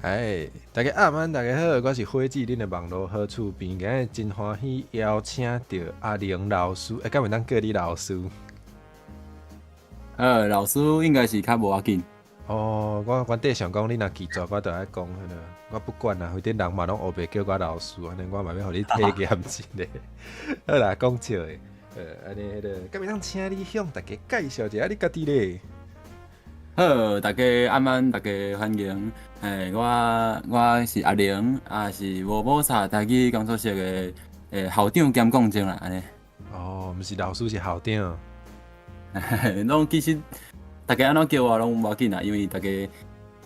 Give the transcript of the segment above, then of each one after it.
哎，大家晚安，大家好，我是火子，恁的网络好厝边，今日真欢喜邀请到阿玲老师，敢袂当叫你老师？老师应该是较无要紧。哦，我原底想讲你若记住，我就爱讲迄个，我不管啦，反正人嘛拢后白叫我老师，安尼我嘛要互你体验一下。好啦，讲笑的，安尼迄个，敢袂当请你向大家介绍一下你家己咧？好，大家晚安，大家欢迎。我是阿玲，是无某啥台语工作室的校长兼讲经啦，安尼。哦，毋是老师，是校长。拢其实大家安怎叫我拢无要紧啦，因为大家，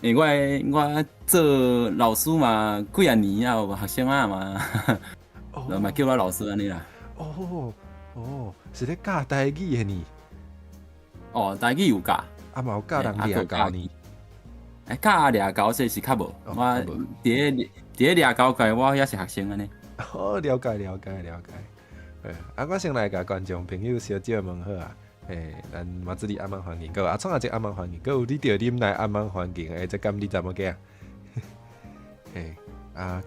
因为我做老师嘛，几啊年啊，有学生啊嘛，嘛叫我老师安尼啦。是咧教台语的呢？哦，台语有教。嘛有教人掠教呢？教掠教这是较无，我伫咧掠教界，我也是学生安尼。哦，了解。我先来甲观众朋友小姐问好啊。咱马子里暗暝环境，个创下这暗暝环境，个有你着啉来暗暝环境，这敢你怎么讲？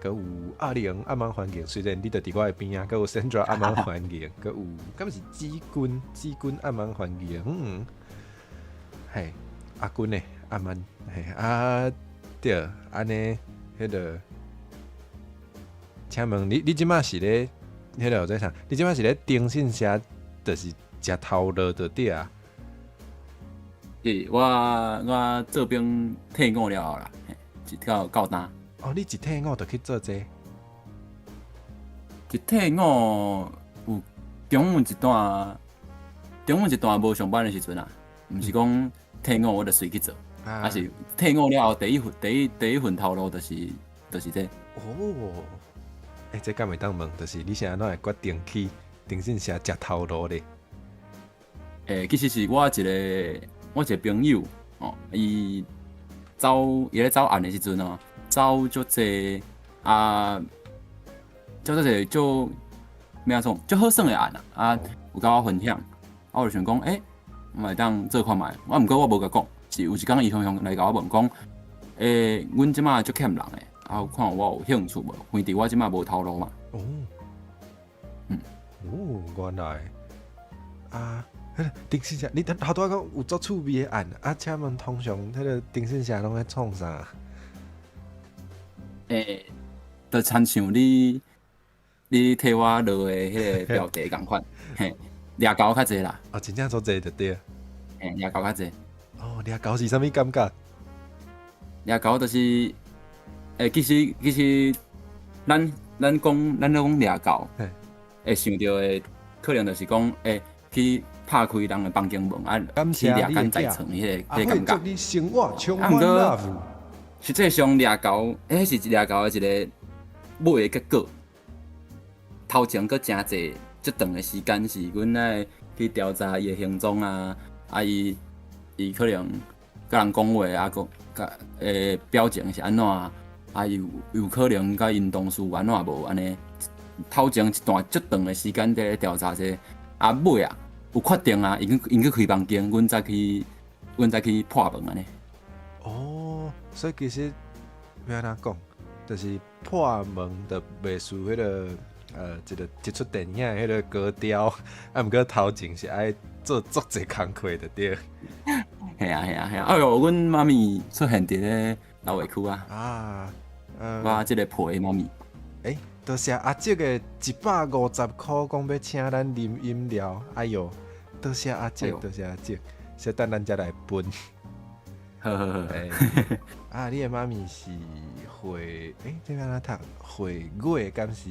个有阿玲暗暝环境，虽然你着伫我的边啊，个有 Sandra 暗暝环境，个有敢是紫君暗暝环境，阿君的暗暝，对，安尼迄个，请问你即马是咧迄个有在啥？你即马是咧登信社，就是食头路就对啊。我这边退伍了后啦，一到单。哦，你一退伍就去做这？一退伍有中午一段无上班的时阵啊，毋是讲退伍我就随去做，是退伍了后第一份头路就是这。哦，这敢袂当问，就是你是安怎会决定去腾讯社食头路咧？其实是我一个朋友哦，伊咧走案的时阵哦，走足济就咩啊种，就好耍的案有甲我分享，我就想讲，我会当做看卖。毋过我无甲讲，是有一天伊向来甲我问讲，阮即马足欠人的，看我有兴趣无？反正我即马无头路嘛。原来丁信社，你头拄仔讲有足趣味的案请问通常迄个丁信社拢在创啥？就亲像你替我落的迄个标题共款，掠狗较济啦。真正足济就对。掠狗较济。掠狗是啥物感觉？掠狗就是，其实咱讲掠狗，会想到的可能就是讲，去拍开人的房间门去掠间在床迄个感觉。你生活充满 love。实际上掠狗，是掠狗的一个尾的结果。头前佫真济足长的时间，是阮来去调查伊的行踪伊可能甲人讲话甲表情是安怎有可能甲因同事安怎无安尼。头前一段足长的时间在咧调查这，尾有确定因去开房间，阮再去破门安尼。所以其实要安怎讲，就是破门的袂输迄个一出电影迄个格调，毋过头前是爱做足济工课的对。系啊！哎呦，阮妈咪出现伫咧老社区啊！我即个婆的妈咪。多谢阿姐的150块，讲要请咱啉饮料。哎呦，多谢阿姐，小等咱才来分。好。你的妈咪是会这边哪读？会月敢是？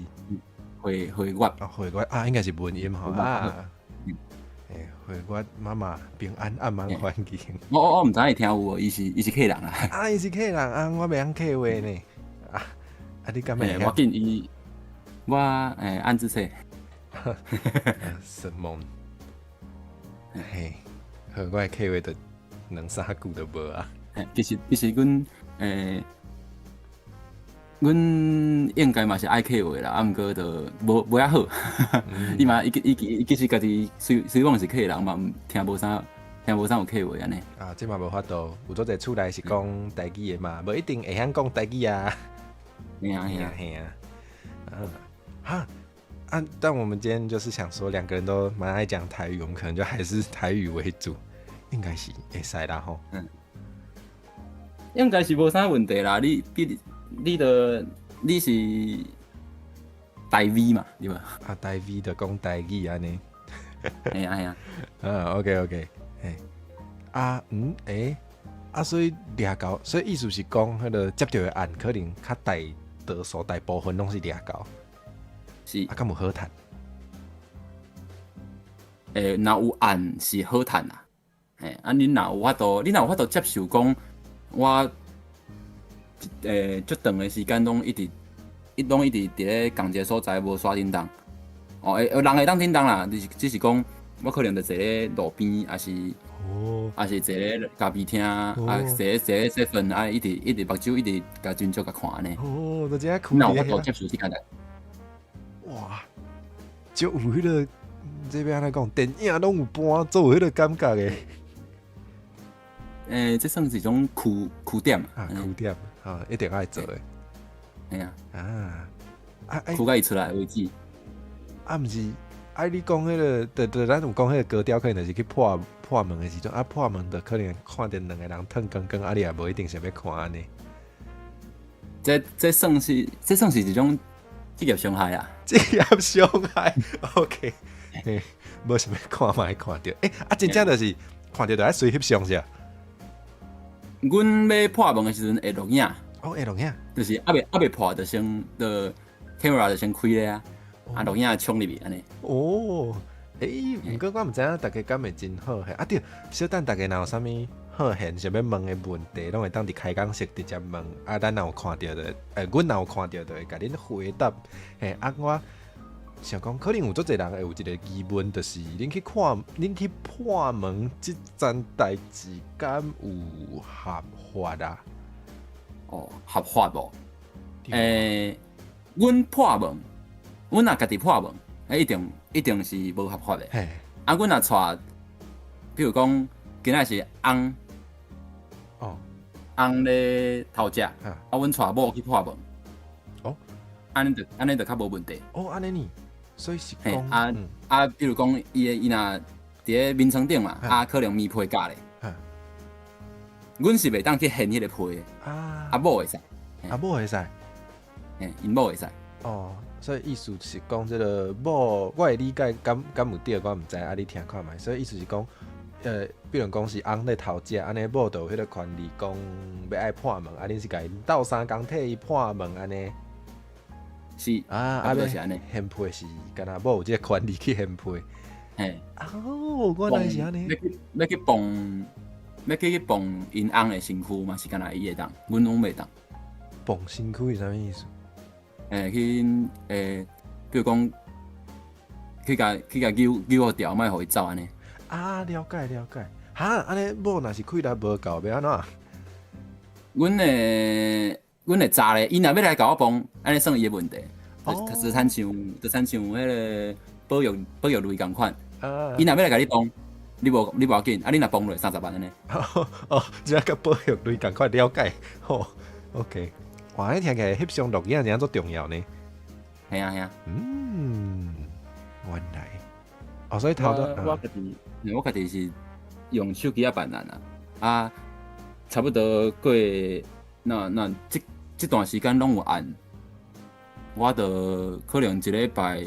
会月。会月应该是文音吼会月妈妈平安暗暝环境。我毋知伊听有无？伊是客人啊。伊是客人我袂晓客话呢。你敢会？我见我暗自说。什么？好，我的客话就2-3句就无啊。其实阮应该嘛是爱客话啦，毋过就无遐好。伊其实家己虽讲是客人嘛，听无啥听无啥有客话安尼。啊，即嘛无法度，有做者厝内是讲台语的嘛，无一定会晓讲台语啊。嘿啊嘿啊，嘿啊，但我们今天就是想说，两个人都蛮爱讲台语，我们可能就还是台语为主，应该是会使啦吼。应该是无啥问题啦。你是台语嘛，对吧？啊，台语就讲台语安尼。嘿啊嘿啊，OK，所以掠到，所以意思是讲，迄个接到的案可能较大部分拢是掠到，是敢有好趁？若有案是好趁啊。你若有法度接受讲，我足长的时间拢一直伫咧共一个所在无刷叮当。人会当叮当啦，只是讲我可能就坐咧路边，还是坐咧咖啡厅，坐咧7，一直目睭一直甲专注甲看安尼。就这样酷那有法度接受这件代。哇，就有迄个这边安尼讲，电影拢有搬做迄个感觉的。这算是一种酷点酷点一定爱做的。哎呀，酷甲伊出来为止。毋是，你讲迄个，咱有讲迄个高调，可能就是去破门的时阵，破门就可能看见两个人腾光，你也无一定想要看安尼。这算是一种职业伤害啊！职业伤害 ，OK， 无想要看嘛，会看到。真正就是看到就爱随翕相是啊。阮要破门的时阵会录影，会录影，就是还袂破就先camera 就先开咧啊。录影冲入去安尼。毋过我毋知影大家敢会真好嘿。对，小等大家若有啥物好闲想要问的问题，拢会当伫开讲室直接问。咱若有看到的，阮若有看到的会甲恁回答。我想讲，可能有足侪人会有一个疑问，就是恁去破门即件代志，敢有合法啊？合法无？阮破门。阮若家己破门，一定是无合法的。阮若带，比如讲今仔是翁咧头食，阮带某去破门，安尼就较无问题。安尼呢？所以是讲，比如讲伊若伫咧眠床顶嘛，可能棉被夹咧，阮是袂当去掀迄个被的。某会使，某会使，因某会使。所以意思是讲，这个某我的理解敢有对，我毋知，你听看觅。所以意思是讲，比如讲是翁咧头食，安尼某就有迄个权利讲要爱破门，恁是甲因斗相共替伊破门安尼。是就是安尼。掀被是敢若某有即个权利去掀被。原来是安尼。要去碰因翁的身躯嘛，是敢若伊会当，阮拢袂当。碰身躯是啥物意思？比如讲，去甲揪好调，莫互伊走安尼。了解。安尼某若是气力无够，要安怎？阮会查咧，伊若要来甲我帮，安尼算伊的问题。就亲像迄个保育类共款。伊若要来甲你帮，你无要紧，你若帮落30万安尼。只甲保育类共款了解。OK。哇！听起来翕相录影真足重要呢。系啊。原来。所以头的我家己是用手机办案啊。差不多过那这段时间拢有案，我就可能一礼拜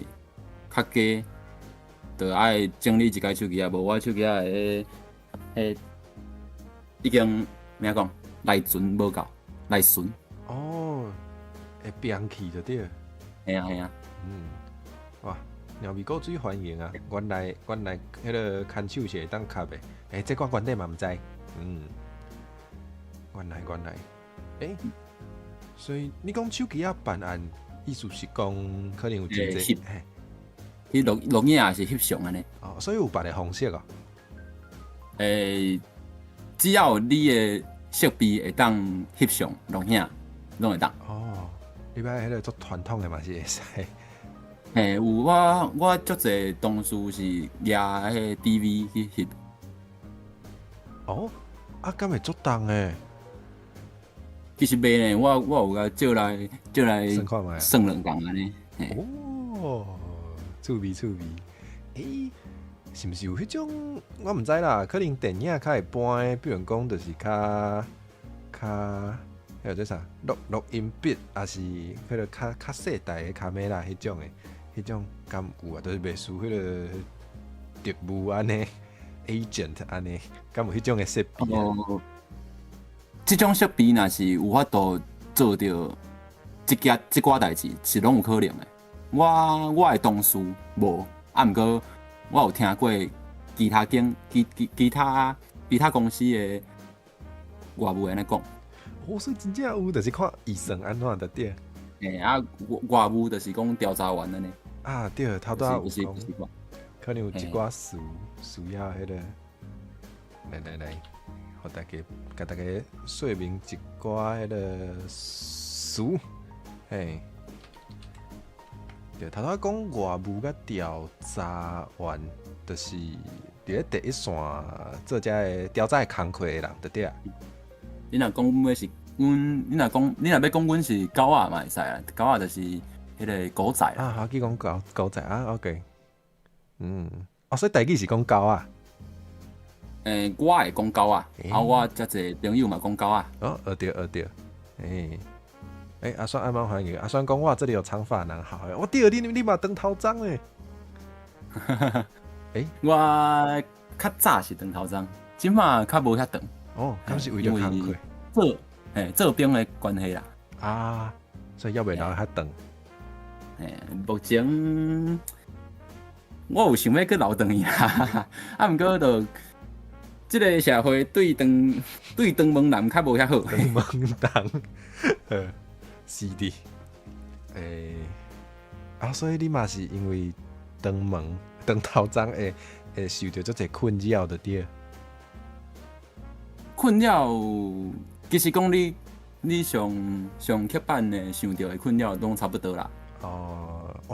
较加，就爱整理一台手机无我手机已经咩讲内存无够，内存。会变去就对。系啊。哇，鸟味够水欢迎啊！原来迄个看手是会当卡的。这我原底嘛毋知。原来。所以你讲手机办案，意思是讲可能有真侪。去录影也是翕相安尼。所以有别的方式啊。只要你的设备会当翕相录影，拢会当。你摆迄个做传统的嘛是会使。有我足侪同事是拿迄个 DV 去翕。哦，啊，敢会足重诶？其实袂呢，我有甲借来算看觅。算2共安尼。哦，趣味趣味。诶，是毋是有迄种？我毋知啦，可能电影较会搬诶，比如讲就是较，迄个做啥录音笔，还是迄个较细台诶卡梅拉迄种诶，迄种敢有啊？就是袂输迄个特务安尼 ，agent 安尼，敢有迄种诶设备啊？即种设备若是有法度做着即寡代志，是拢有可能诶。我诶同事无，毋过我有听过其他公司诶外务安尼讲。所以真正有，就是看医生安怎的对。外务就是讲调查员安尼。啊，对，头拄有讲，就是可能有一寡需要迄个，来，互甲大家说明一寡迄个词，嘿。对，头拄讲外务甲调查员，就是伫咧第一线做遮个调查的工课的人，对对啊。你若讲要是阮，你若要讲阮是狗仔嘛会使啊，狗仔就是迄个狗仔啦。好去讲狗仔啊 ，OK， 所以台语是讲狗啊。我会讲狗仔，我遮济朋友嘛讲狗仔。学对，阿酸爱蛮欢迎，阿酸讲哇，这里有长发男好，我第二你嘛长头章诶。我较早是长头章，即马较无遐长。敢是为了工课做兵的关系啦。啊，所以要袂留遐长。目前我有想要去留长伊啦，毋过就即个社会对长毛男较无遐好。长毛男，是的。所以你嘛是因为长头章会受到足侪困扰的对。困扰，其实讲你上刻板的想到的困扰拢差不多啦。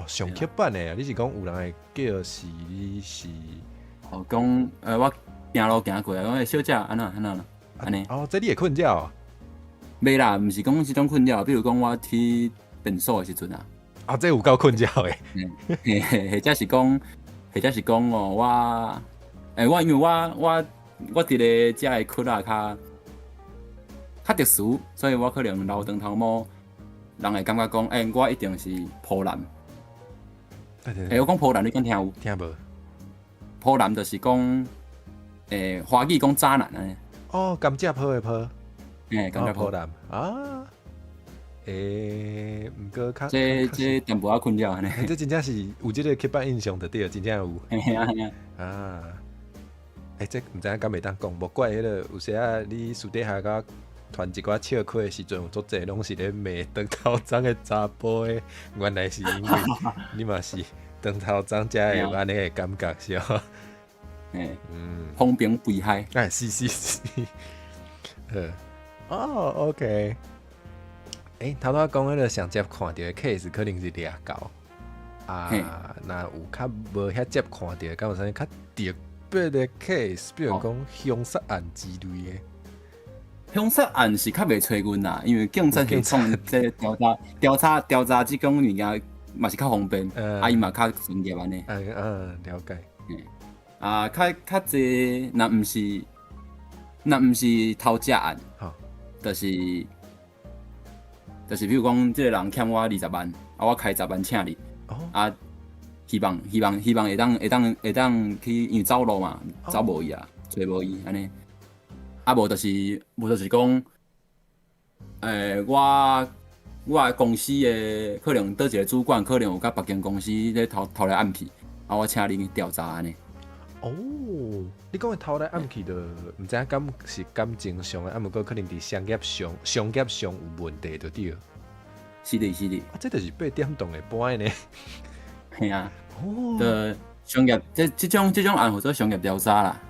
上刻板的啊，你是讲有人会叫是你是？讲我行路行过，讲小姐安那安尼。这你会困扰啊？袂啦，毋是讲即种困扰，比如讲我去便所的时阵啊。这有够困扰的。或者是讲我因为我伫咧遮的窟啊较特殊，所以我可能留长头毛，人会感觉讲，我一定是普男。我讲普男，你敢听有？听无？普男就是讲，华语讲渣男安尼。甘蔗泡的泡。甘蔗普男啊。毋过较这淡薄仔困扰安尼。这真正是有即个刻板印象的对，真正有。这毋知影敢袂当讲，无怪迄个有时啊，你私底下甲传一寡笑话的时阵，有足济拢是咧骂长头章的查甫的，原来是因为你嘛是长头章才有安尼的感觉是哦。风评被害。是。OK。头拄讲迄个上接看到的 case 可能是掠狗若有较无遐接看到的，敢有啥较特别的 case， 比如讲凶杀案之类的。凶杀案是较袂找阮啦，因为警察系统这调查即种物件嘛是较方便，伊嘛较专业安尼。了解。较济若毋是偷食案，就是比如讲，即个人欠我20万，我开10万请你，希望会当去，因为走路嘛，走无伊啊，找无伊安尼。无就是讲，我的公司的可能倒一个主管，可能有甲别间公司咧偷来暗去，我请你去调查安尼。你讲的偷来暗去的，毋知影敢是感情上的，毋过可能伫商业上有问题就对了。是的。这就是8点钟的班呢。系啊。的商业即种案叫做商业调查啦。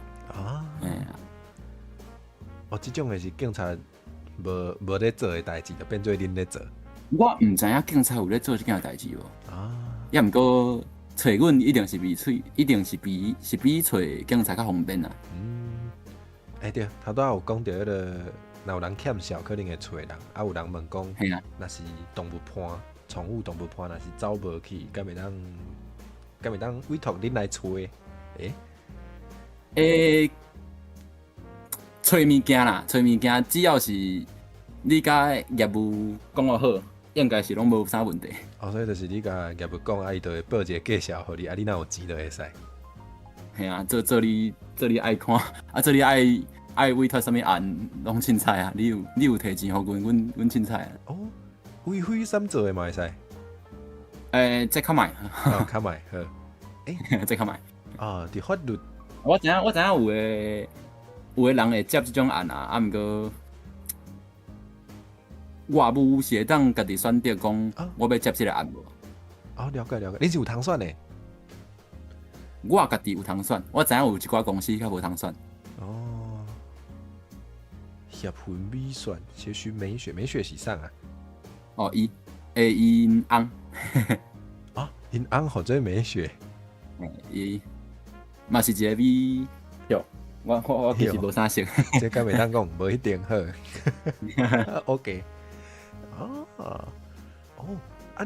即种的是警察无咧做的代志，就变做恁咧做。我毋知影警察有咧做即件代志无。也毋过。找阮一定是比找警察较方便啦。对，头拄仔有讲到迄个，若有人欠小，可能会找人，啊有人问讲，嘿啊，若是动物伴，宠物动物伴，若是走无去，敢会当委托恁来找？诶，找物件啦，找物件，只要是你甲业务讲好，应该是拢无啥问题。所以就是你甲业务讲，伊就会报一个介绍互你，你若有钱就会使。嘿啊，这里爱看，这里爱委托啥物案，拢凊彩啊！你有摕钱互阮凊彩啊。为非三做的嘛会使。这较歹，较歹好。这较歹。伫法律，我知影有的人会接即种案啊，毋过外务是会当家己选择讲，我要接即个案无？了解，你是有通选的？我家己有通选，我知影有一寡公司较无通选。协会美选，协许美学是啥啊？因翁。因翁或者美学。伊嘛是一个美，哟，我其实无啥识。这敢袂当讲，无一定好。OK。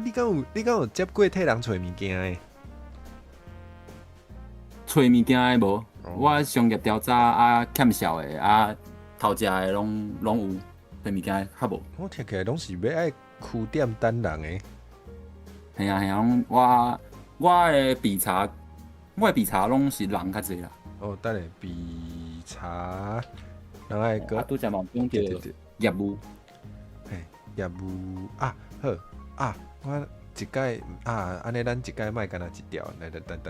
你敢有接过替人找物件的？找物件的无？我商业调查欠小的头食的拢有，找物件较无。我听起来拢是要爱开店等人的。系啊，我的比查拢是人较济啦。等下比查，人爱个。拄则嘛讲到业务。业务好我一届安尼咱一届莫干那一条，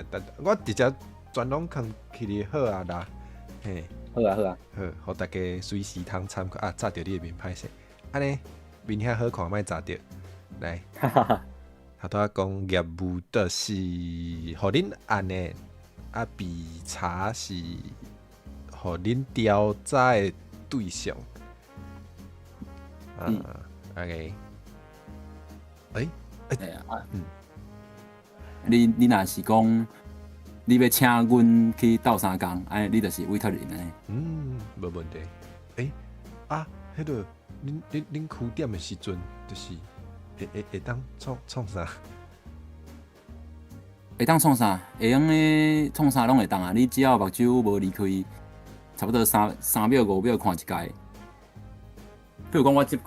等，我直接全拢放起哩好啊啦，嘿，好，互大家随时通参考炸着你的面歹势，安尼面遐好看莫炸着，来，头拄仔讲业务就是互恁安尼，比查是互恁调查的对象，OK。你若是讲你要请阮去斗相共，你就是委托人无问题。迄个恁开店的时阵，就是会当创啥？会当创啥？会用的创啥拢会当啊！你只要目睭无离开，差不多3秒5秒看一届。比如讲，我即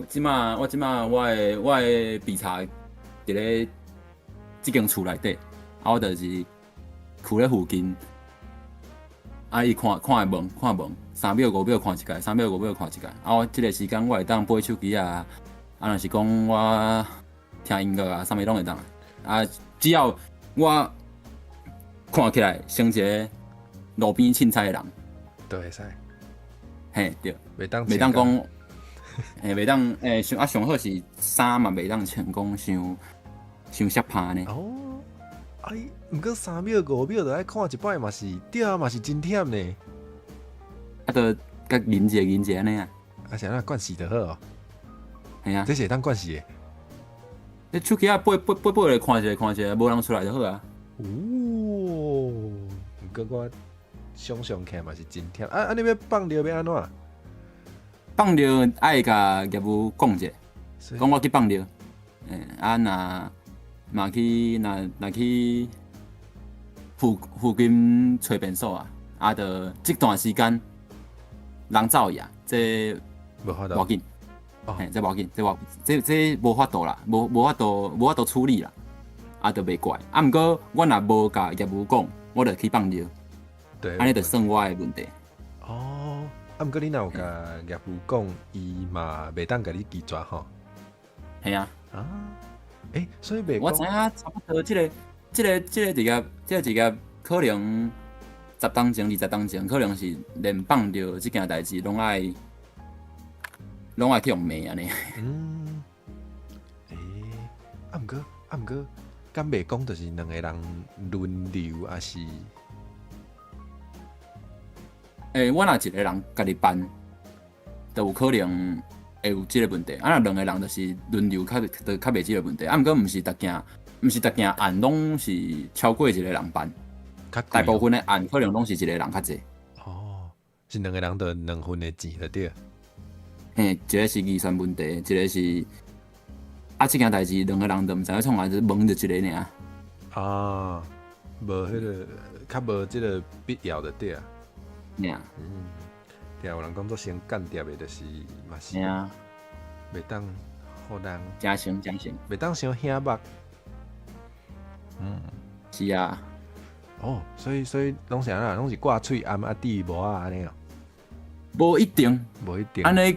马我的比查伫咧即间厝内底，我就是徛咧附近，伊看会问，3秒5秒看一届，3秒5秒看一届。我即个时间我会当买手机若是讲我听音乐啥物拢会当。只要我看起来像一个路边凊彩的人，都会使。嘿，对，袂当讲。袂当上好是衫嘛，袂当穿讲伤湿拍呢。毋过3秒5秒就爱看一摆嘛是，对啊嘛是真忝呢。就甲忍者安尼啊。是安那惯势就好哦。系啊，这是会当惯势的。你手机背来看一下，无人出来就好啊。毋过我想象起来嘛是真忝。你要放尿要安怎？放尿爱甲业务讲者，讲我去放尿，若去附近找便所就这段时间人走去这无法度，无要紧，这无要紧，这无法度啦，无法度处理啦，就袂怪。毋过我若无甲业务讲，我就去放尿，安尼就算我的问题。毋过你若有甲业务讲，伊嘛袂当甲你拒绝吼。系啊。所以袂。我知影差不多，这个一个可能10当前、20当前，可能是连放着这件代志拢爱去用骂安尼。毋过，敢袂讲就是两个人轮流，还是？我若一个人家己办，就有可能会有即个问题。若两个人就是轮流，较袂即个问题。毋过毋是逐件案拢是超过一个人办，大部分的案可能拢是一个人较济。是两个人得2份的钱就对了。嘿，一个是预算问题，一个是这件代志两个人都毋知影创啥，就问着一个尔。啊，无迄个，较无即个必要的对啊。尔。对啊，有人讲做先干掉的，就是嘛是，啊，袂当互人，真成，袂当伤兄目。是啊。哦，所以拢是安那，拢是挂喙暗滴无安尼哦。无一定，无一定。安尼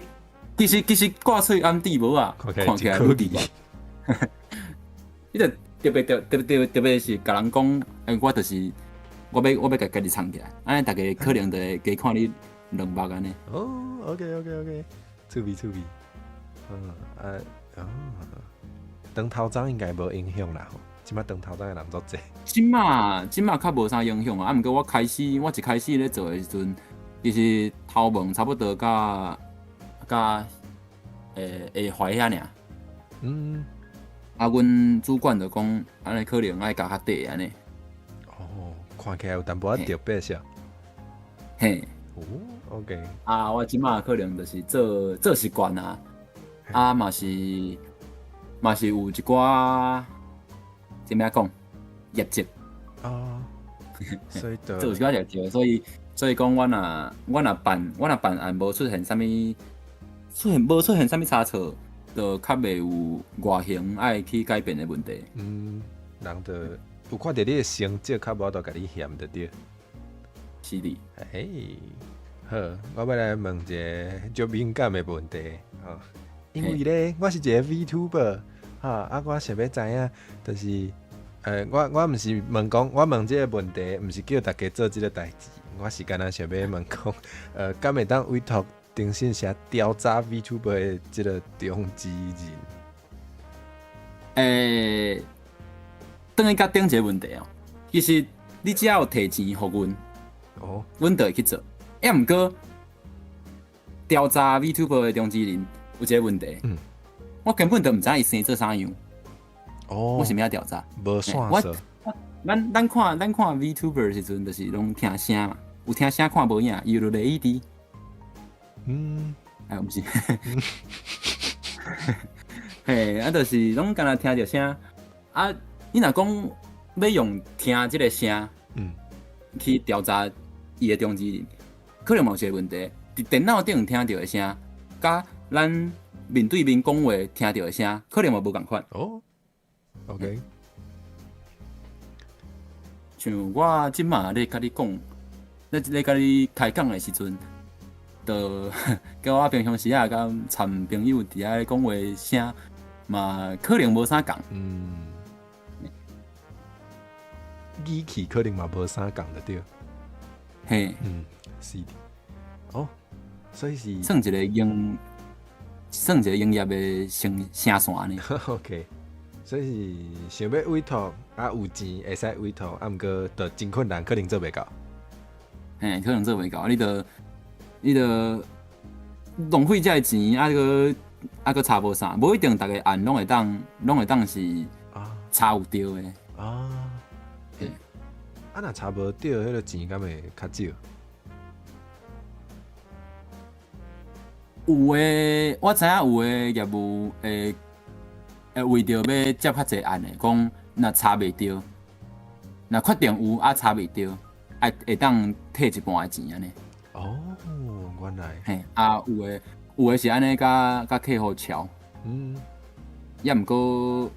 其实挂喙暗滴无啊，看起来愈奇怪。你着特别是甲人讲，我就是我要家己藏起来，安尼大家可能就会加看你2目安尼。哦 ，OK，趣味。长头章应该无影响啦吼，即摆长头章的人足济。即马较无啥影响啊，毋过我一开始咧做的时阵，其实头毛差不多甲下踝遐尔。阮主管就讲，安尼可能爱加较短安尼。哦，看起来有淡薄仔特别些。嘿。哦 ，OK。我即马可能就是做习惯啊，嘛是有一寡，怎么讲业绩。所以就做一寡业绩，所以讲我若办案无出现啥物差错，就较袂有外形爱去改变的问题。人就有看到你的成绩，较无就甲你嫌着对。是的。好，我要来问一个足敏感的问题因为咧，我是一个 VTuber 我想要知影，就是我毋是问讲，我问这个问题，毋是叫大家做这个代志，我是干那想要问讲，敢会当委托腾讯社调查 VTuber 的这个中之人？等于甲顶一个问题其实你只要有摕钱互阮，阮就会去做。毋过调查 VTuber 的中之人有一个问题，我根本就毋知伊生做啥样。我是要调查。无线索。咱看 VTuber 时阵，就是拢听声嘛，有听声看无影，伊就 LED。毋是。嘿，就是拢干那听着声。你若讲要用听即个声，去调查伊的中之人，可能有一个问题，伫电脑顶听到的声，甲咱面对面讲话听到的声，可能无共款。OK。像我即马咧甲你讲，咧甲你开讲的时阵，就甲我平常时甲参朋友伫遐讲话声，嘛可能无啥共。语气可能嘛无啥共的对。嘿。是的。所以是算一个营业的声线呢。OK。所以是想要委托有钱会使委托，毋过就真困难，可能做袂到。可能做袂到，你着浪费这个钱，个查无啥，无一定逐个案拢会当是查有对的。若查无对，迄个钱敢会较少？有诶，我知影有诶业务为着要接较侪案的，讲若查袂着，若确定有查袂着，会当退一半的钱安尼。原来。嘿，有诶是安尼，甲客户桥。也毋过，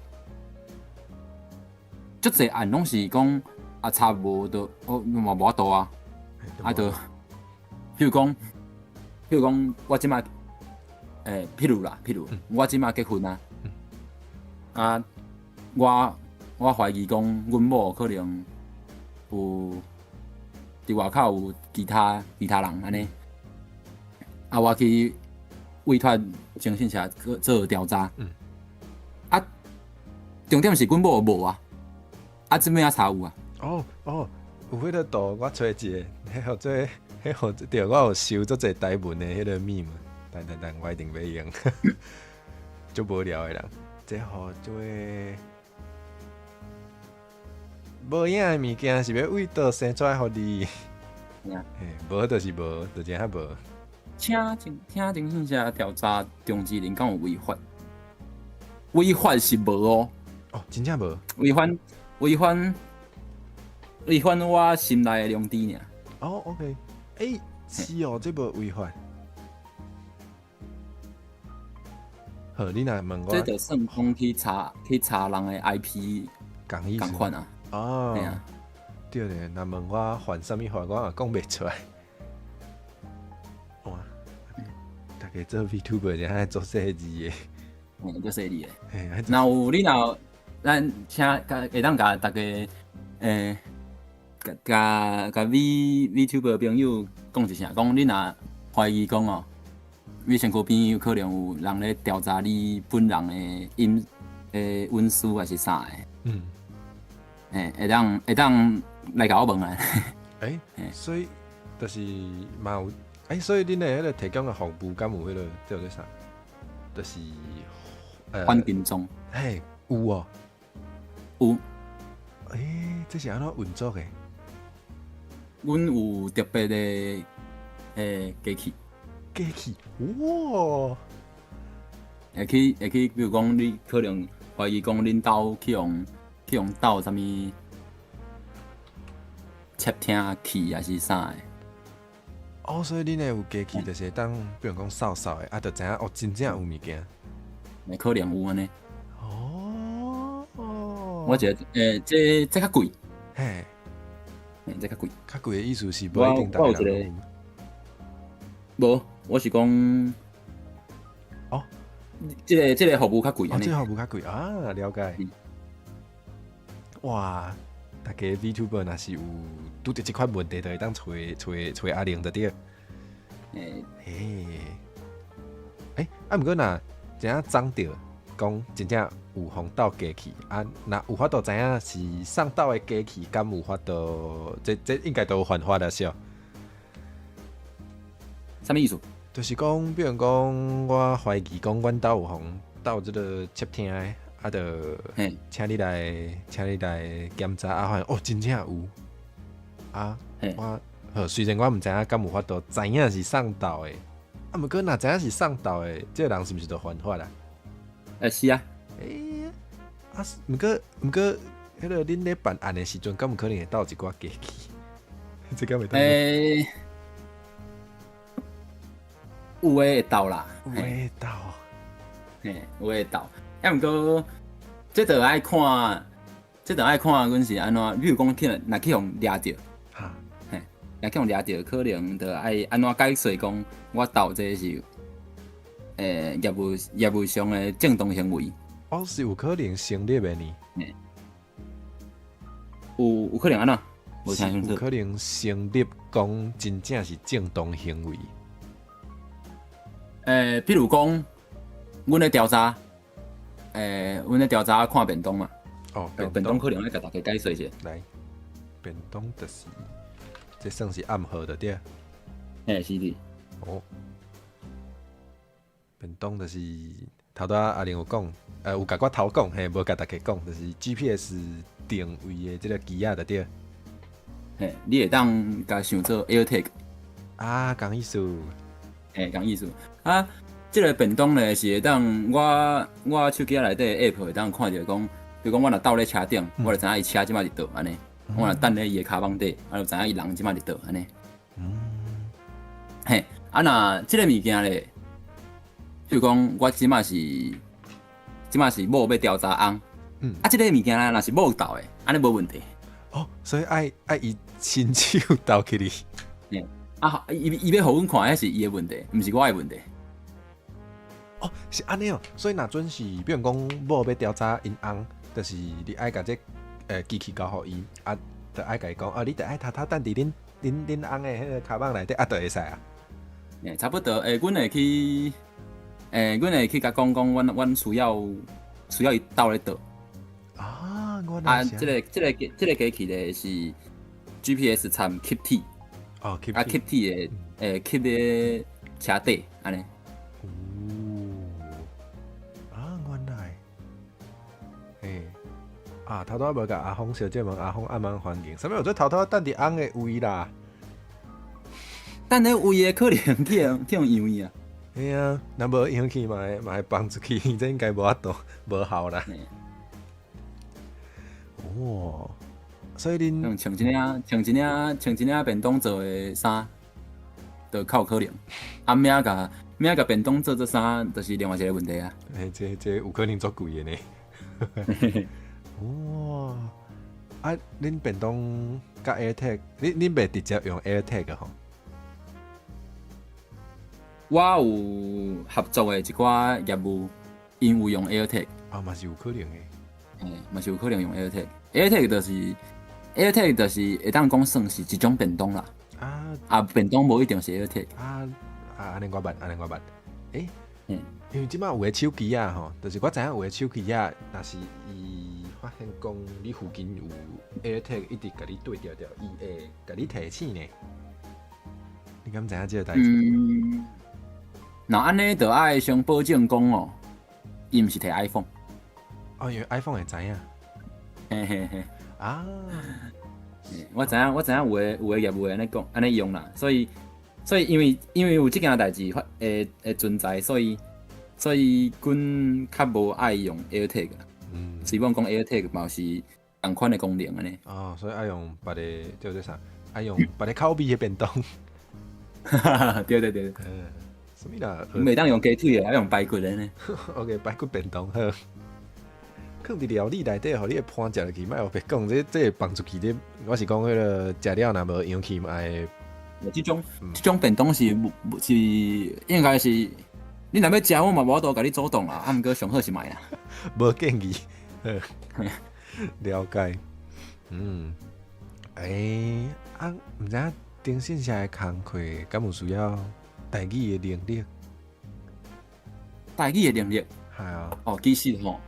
足侪案拢是讲查无就嘛无法度啊。就譬如讲，我即马譬如我即马结婚我怀疑讲，阮某可能有伫外口有其他人安尼，我去委托征信社做调查。重点是阮某无即物查有啊。有迄个图，我找一个，迄号对，我有收足侪台文的迄个密码，但我一定要用，足无聊的人。这号做无影的物件是要为倒生出来互你。嘿，无就是无，就真遐无。听情形下调查中之人敢有违法？违法是无哦，哦，真正无。违反我心内的良知尔。哦，OK，是哦，这无违法。好，你若问我，这就算讲去查人的 IP 讲意思共款啊。哦，嘿啊，对咧，若问我犯啥物法，我也讲袂出来。哇，大家做 VTuber 就爱做细字的，就说你的。嘿，若有你若咱请会当甲大家甲 VTuber 朋友讲一声，讲你若怀疑讲哦，你身躯边有可能有人咧调查你本人的运势还是啥的，嗯，会当来甲我问啊。所以就是嘛有，所以恁的迄个提供的服务敢有迄个叫做啥？就是关金钟嘿，有哦，有，这是安怎运作的？阮有特别的机器。机器，哇！会去，比如讲，你可能怀疑讲恁兜去用斗啥物窃听器还是啥的。哦，所以恁的有机器，就是当比如讲扫扫的，就知影哦，真正有物件。可能有安尼。哦，我觉得这较贵，嘿，这较贵。较贵的意思是无一定大家人有。无，我是讲，哦，这个服务较贵安尼。这服务较贵啊，了解。哇，大家 VTuber 若是有拄着即款问题，就会当找阿玲的对。毋过若真正装着讲真正有防盗机器啊，若有法度知影是上盗的机器，敢有法度？这应该都有犯法的是哦。啥物意思？就是讲，比如讲，我怀疑讲，阮兜有防盗即个窃听的，就请你来检查，发现哦，真正有啊。我虽然我毋知影敢有法度知影是上盗的，毋过若知影是上盗的，这个人是毋是就犯法啦？是啊。毋过，迄个恁咧办案的时阵，敢有可能会盗一寡机器？这敢会盗？有诶会斗啦，有诶会斗，有诶会斗。毋过，这着爱看，阮是安怎？比如讲，若去互掠着，若去互掠着，可能着爱安怎解释讲，我斗这是业务上诶正当行为。是有可能成立的呢？有可能安怎？无听清楚。有可能成立讲真正是正当行为。比如讲，阮咧调查，看便当嘛。便当可能要甲大家解释一下。来，便当就是这算是暗号的对。是的。便当就是头拄阿玲有讲，有甲我头讲，无甲大家讲，就是 GPS 定位的这个机仔的对。你会当甲想做 AirTag。讲意思。讲意思啊！这个便当咧是会当我手机内底 App 会当看着讲，比如讲我若倒咧车顶，我就知影伊车即摆伫倒安尼；我若等咧伊的骹绑底，我就知影伊人即摆伫倒安尼。若即个物件咧，比如讲我即摆是某要调查翁，即个物件咧若是某倒的，安尼无问题。所以爱伊亲手倒起哩。伊要互阮看，迄是伊的问题，毋是我的问题。是安尼哦。所以若准是，比如讲某要调查因翁，就是你爱甲这机器交互伊，就爱甲伊讲，你就爱偷等伫恁翁的迄个骹绑内底，就会使啊。差不多，阮会去甲讲，阮需要伊倒咧倒。这个机器咧是 GPS 掺 Keep T。keep T 的keep 咧车底安尼。原来，头拄无甲阿峰小姐问阿峰暗安环境，啥物有做头等伫翁的位啦？等咧位的可能去用养伊啊。嘿啊，若无养去嘛会放出去，这应该无法度，无效啦。哦，所以恁穿一领便当做的衫，就较有可能。啊，明仔甲便当做这衫，就是另外一个问题啊。这有可能足贵的呢。哇！啊，恁便当甲 AirTag， 恁袂直接用 AirTag 吼？我有合作的一寡业务，因有用 AirTag。啊，嘛是有可能的。嘛是有可能用 AirTag。AirTag 就是会当讲算是一种便当啦。啊，便当无一定是 AirTag。安尼我捌。因为即摆有个手机啊吼，就是我知影有个手机啊，若是伊发现讲你附近有 AirTag 一直甲你对调调，伊会甲你提醒呢。你敢知影即个代志？那安尼就爱先保证讲哦，伊毋是摕 iPhone。因为 iPhone 会知影。嘿。我知影有个业务会安尼用啦，所以因为有即件代志会存在，所以阮较无爱用 AirTag。希望讲 AirTag 嘛是同款的功能安尼。所以爱用别个叫做啥？爱用别个口味的便当。对。什么啦？袂当用鸡腿的，爱用排骨的呢。OK， 排骨便当好。放伫料理内底，互你的盘食落去，莫后别讲，这会放出去的。我是讲迄个食了若无氧气嘛会。这种便当是应该是你若要食，我嘛无法度甲你主动啦。啊，毋过上好是卖啦。无建议。了解。毋知影顶线下的工课，敢有需要台语的能力？台语的能力？系啊。其实吼。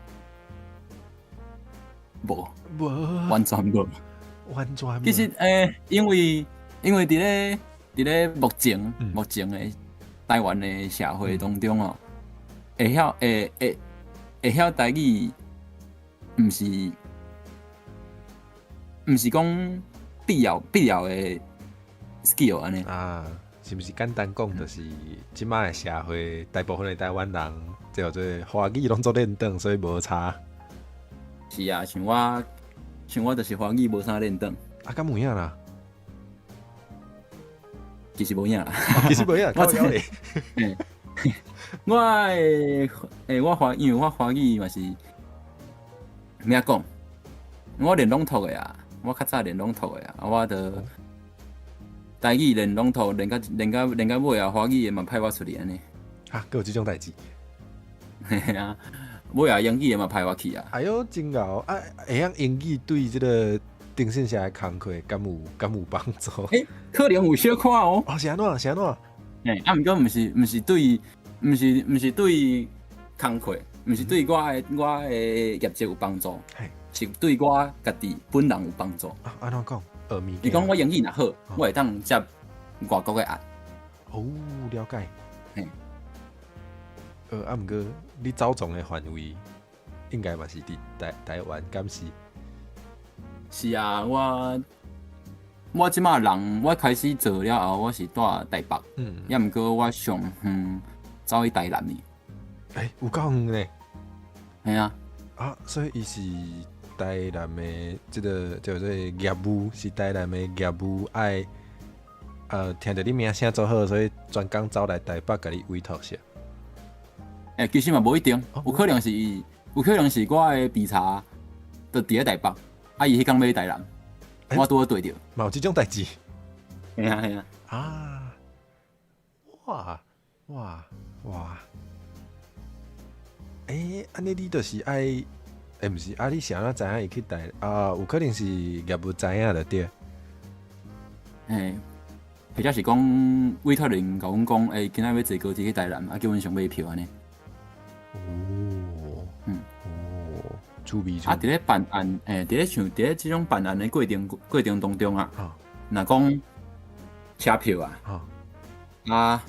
无，完全无。其实因为伫咧目前的台湾的社会当中哦，会晓台语，毋是讲必要的 skill 安尼。是毋是简单讲，就是即摆的社会大部分的台湾人，叫做华语拢做练长，所以无差。是啊，像我就是华语无啥练长。敢有影啦？其实无影啦。其实无影，靠腰嘞。因为我华语嘛是咩讲？我练拢读的啊，我较早练拢读的啊，我着台语练拢读，练到尾啊，华语的嘛派我出去安尼。佫有即种代志？嘿啊。尾啊，英语也嘛派我去啊！哎哟，真牛！会晓英语对这个顶线下的工课敢有帮助？可能有小可哦。是安怎？毋过毋是对工课，毋是对我的业绩有帮助，是对我家己本人有帮助。安怎讲？你讲我英语若好，我会当接外国的案。了解。毋过你走总的范围应该嘛是伫台湾，敢是？是啊，我即马人，我开始做了后，我是住台北，也毋过我上走去台南呢。有够远呢？系啊。所以伊是台南的即个叫做业务，是台南的业务爱听着你名声做好，所以专工走来台北甲你委托下。其实嘛无一定，有可能是我的比查，就伫咧台北，伊迄天要去台南，我拄好对着。嘛有即种代志？系啊。哇！安尼你就是爱，毋是你是安怎知影伊去台有可能是业务知影就对。或者是讲委托人甲阮讲，今仔要坐高铁去台南，叫阮上买票安尼。趣味。伫咧办案，伫咧即种办案的过程当中啊，若讲车票啊，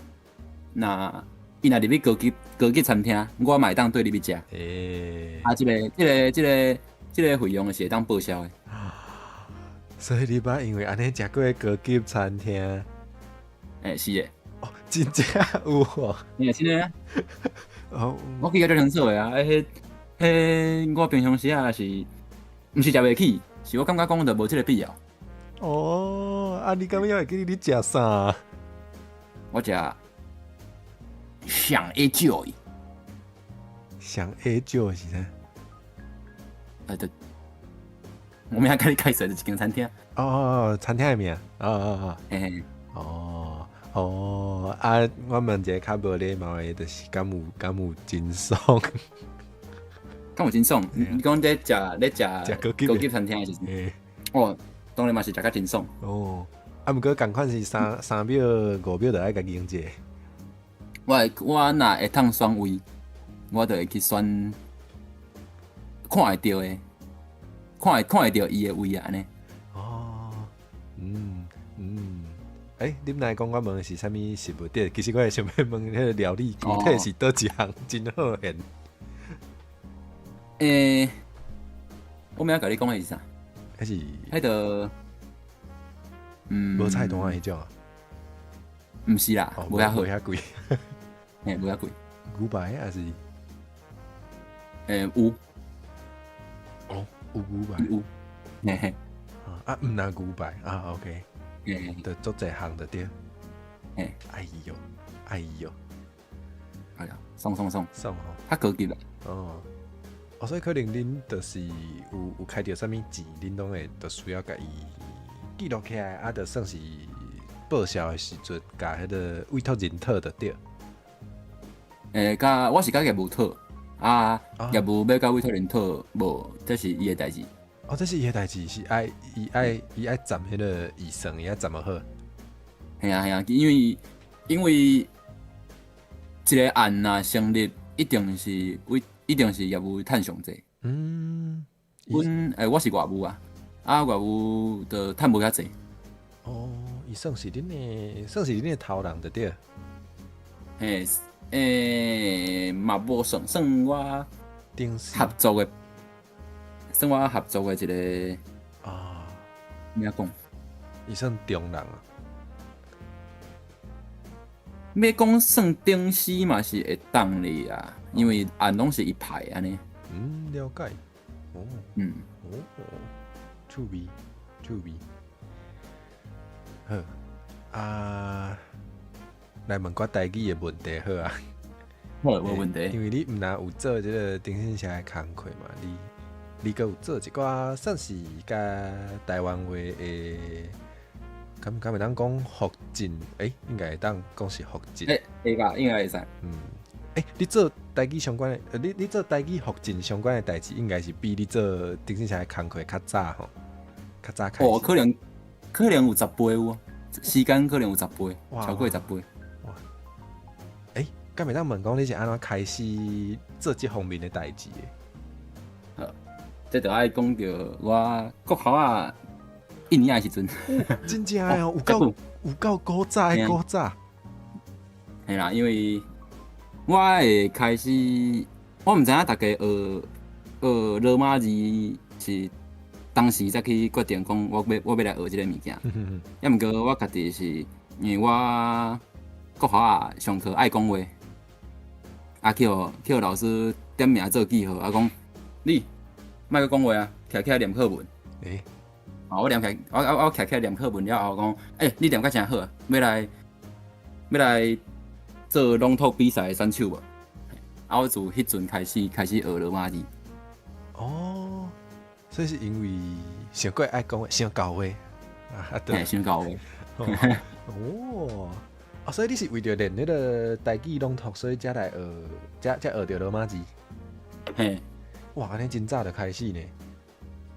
那伊若入去高级餐厅，我嘛会当对入去食。即个费用是会当报销的。所以你捌因为安尼食过高级餐厅？是诶，哦，真正有哦。真诶啊，哦，我记得足清楚诶啊，我平常时啊是，毋是食袂起，是我感觉讲着无即个必要。哦，啊，你敢要会记你食啥？我食上 enjoy，上 A 酒是啥？对，我明仔甲你介绍的一间餐厅。哦，餐厅的名。哦，嘿，啊，我问一个较无礼貌的，就是敢有真爽？敢有真爽？你讲咧食高级餐厅的时阵，嘿，哦，当然嘛是食甲真爽。哦，啊，毋过共款是3秒5秒就爱甲赢者。我若会通选位，我就会去选看会到的，看会到伊的位啊安尼。哦，你毋来讲我问的是啥物食物点？其实我会想要问迄个料理具体是倒一项真好现。我明仔甲你讲的是啥？还是迄个，无菜单迄种啊？毋是啦，无遐好，无遐贵。无遐贵。牛排还是？有哦，有牛排。有，嘿嘿，啊，毋拿牛排啊 ，OK，就做一项就对。嘿，哎呦，哎呀，爽，爽吼。较高级啦。哦，所以可能恁就是有开着啥物钱，恁拢会就需要甲伊记录起来，啊，就算是报销的时阵，甲迄个委托人讨就对。我是甲业务讨，业务要甲委托人讨，无，这是伊的代志。哦，这是伊的代志，是伊爱占迄个预算，伊爱占好。系啊，因为一个案若成立，一定是业务趁上济。我是外务啊，外务就趁无遐济。哦，伊算是恁的头人就对。嘛无算我合作的，算我合作的一个咩讲？伊算中人啊。要讲算顶司嘛是会当哩啊，因为案拢是一排安尼。了解。趣味。好来问我台语的问题好啊。好，无问题。因为你毋但有做即个丁先生的工课嘛，你阁有做一寡算是甲台湾话的，敢会当讲福建？应该会当讲是福建。会吧，应该会使。你做台语相关的，你做台语福建相关的代志，应该是比你做丁先生的工课较早吼，较早开始。哦，可能有10倍有，时间可能有10倍，超过10倍。敢会当问讲你是安怎开始做这方面的代志的？这就爱讲到我国校啊1年的时阵。真正的哦，有够古早。系啦，因为我会开始，我毋知影大家学罗马字是当时才去决定讲我要来学即个物件。要毋过我家己是因为我国校啊上课爱讲话。叫老师点名做记号，讲你莫去讲话啊，徛起来念课文。我念起，我徛起来念课文了后，讲你念甲真好，要来做朗读比赛的选手无？我自迄阵开始学罗马字。哦，所以是因为想过爱讲话，想教话对，想教话。所以你是为着练迄个台语朗读，所以才来学着罗马字。哇，安尼真早就开始呢。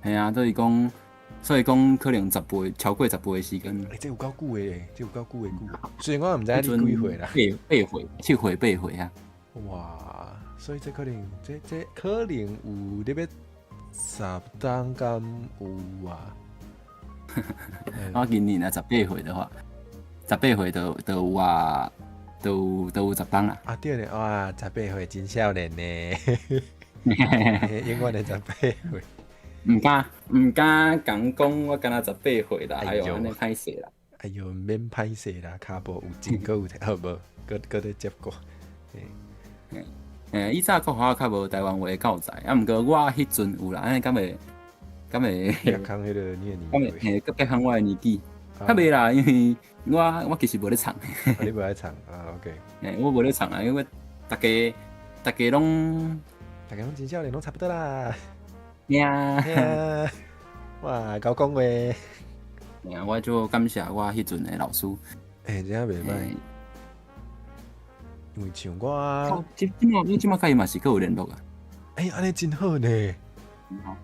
系啊，所以讲可能10倍，超过10倍的时间。这有够久的嘞，虽然我毋知你几岁啦，8岁、7岁、8岁啊。哇，所以这可能有你要10当敢有啊。我今年啊18岁的话。18岁就有啊，都有10当啦。对呢，哇，18岁真少年呢，永远的18岁。毋敢讲我敢若18岁啦，哎呦，安尼歹势啦。哎呦，免歹势啦，骹步有真够有，好无？搁咧接过。以早国华较无台湾话够在，啊，毋过我迄阵有啦，安尼敢会隔空迄个念敢你会隔空我的年纪，啊较袂啦，因为我其实无咧唱，你不爱唱啊？OK，我无咧唱啊，因为大家拢大家拢真少年拢差不多啦。呀，嘿啊，哇，高讲话，我就感谢我迄阵的老师。真正袂歹，因为像我，你即马甲伊嘛是搁有联络啊？安尼真好呢。好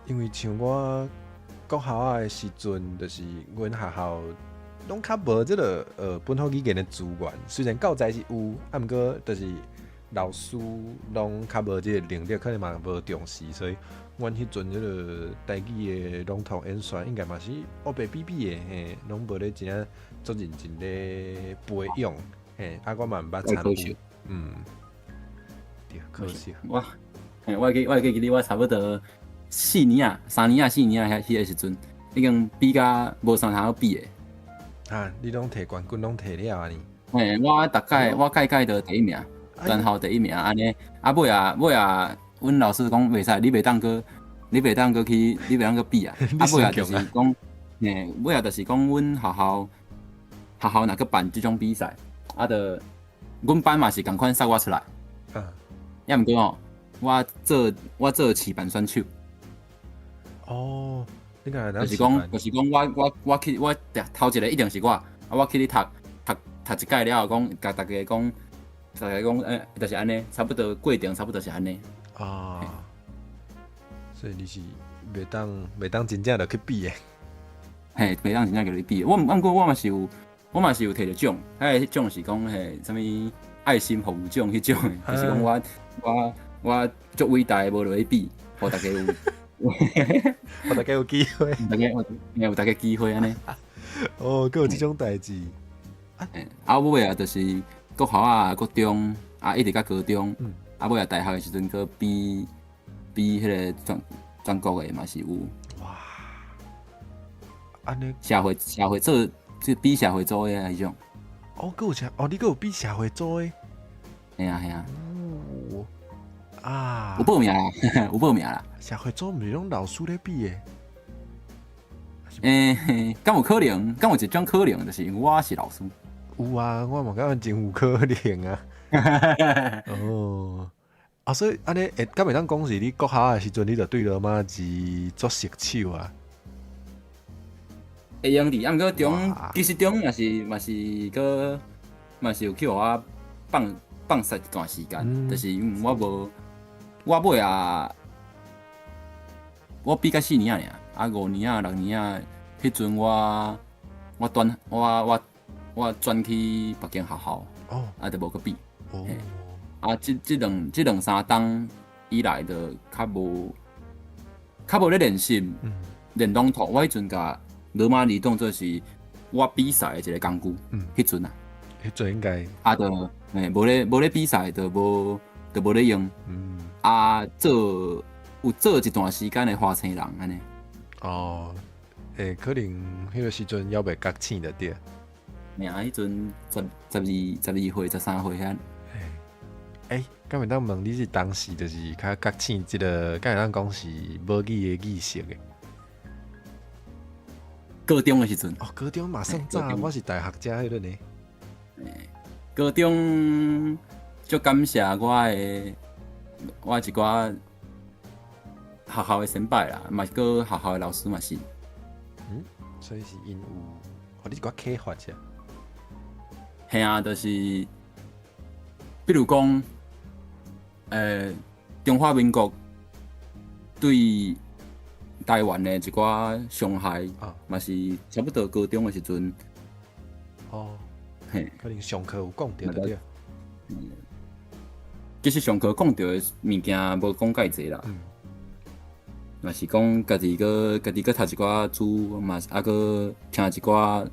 因为像我国校啊的时阵，就是阮学校拢较无即个本土语言的资源，虽然教材是有，啊毋过就是老师拢较无即个能力，可能嘛无重视，所以阮迄阵即个台语的笼统演算，应该嘛是黑白比比的，嘿，拢无咧真正足认真咧培养，嘿，啊我嘛毋捌参与，对，可惜。我会记得我差不多3年啊迄个时阵，已经比甲无啥通比的。啊，你拢摕冠军拢摕了啊你？我届就第一名，全校第一名安尼。啊尾啊，阮老师讲袂使，你袂当搁比啊。啊尾啊就是讲，尾啊就是讲阮学校若去办即种比赛，啊着阮班嘛是共款杀我出来。也毋过吼，我做示范选手。哦，你看，就是讲，我去，我头一个一定是我，啊，我去咧读一届了后，甲大家讲，就是安尼，差不多过程差不多是安尼。啊，所以你是袂当真正就去比的。嘿，袂当真正就去比。毋过我嘛是有摕着奖，迄奖是讲啥物爱心服务奖迄种的，就是讲我足伟大，无落去比，互大家有。我大家有机会，有大家机会安尼。哦，佮有即种代志。啊尾啊，就是国校啊、国中啊，一直到高中，啊尾啊大学的时阵，佮比迄个全国的嘛是有。哇，安尼社会做，即比社会组的迄种。哦，佮有你佮有比社会组的。系啊。哦。啊，有报名啦，有报名啦。社会组毋是拢老师咧比的？敢有可能？敢有一种可能，就是因为我是老师。有啊，我嘛感觉真有可能啊。哦，啊，所以安尼，敢袂当讲是你国校的时阵，你就对罗马字做熟手啊？会用伫，啊，毋过其实中嘛是有去互我放杀一段时间，就是因为我尾啊，我比较4年尔，啊5年6年迄阵我转去北京学校，啊就无去比。啊，即两三冬以来就较无咧练习，练拢头。我迄阵甲罗马尼当做是我比赛的一个工具，迄阵啊。迄阵应该啊，就无咧比赛，就无咧用。啊，有做一段时间的花青人安尼。哦，可能迄个时阵还袂觉醒的对。迄阵12岁、13岁遐。敢会当问你是当时就是较觉醒即个，敢会当讲是无语的意识的？高中的时阵。哦，高中嘛算早，我是大学者迄阵呢。高中足感谢我一寡学校的先辈啦，嘛是个学校的老师嘛是。所以是因有互你一寡启发者。嘿啊，就是比如讲，中华民国对台湾的一寡伤害，嘛是差不多高中的时阵。可能上课有讲到的对。其实上课讲到的物件无讲介济啦。嘛是讲家己搁读一寡书，嘛啊搁听一寡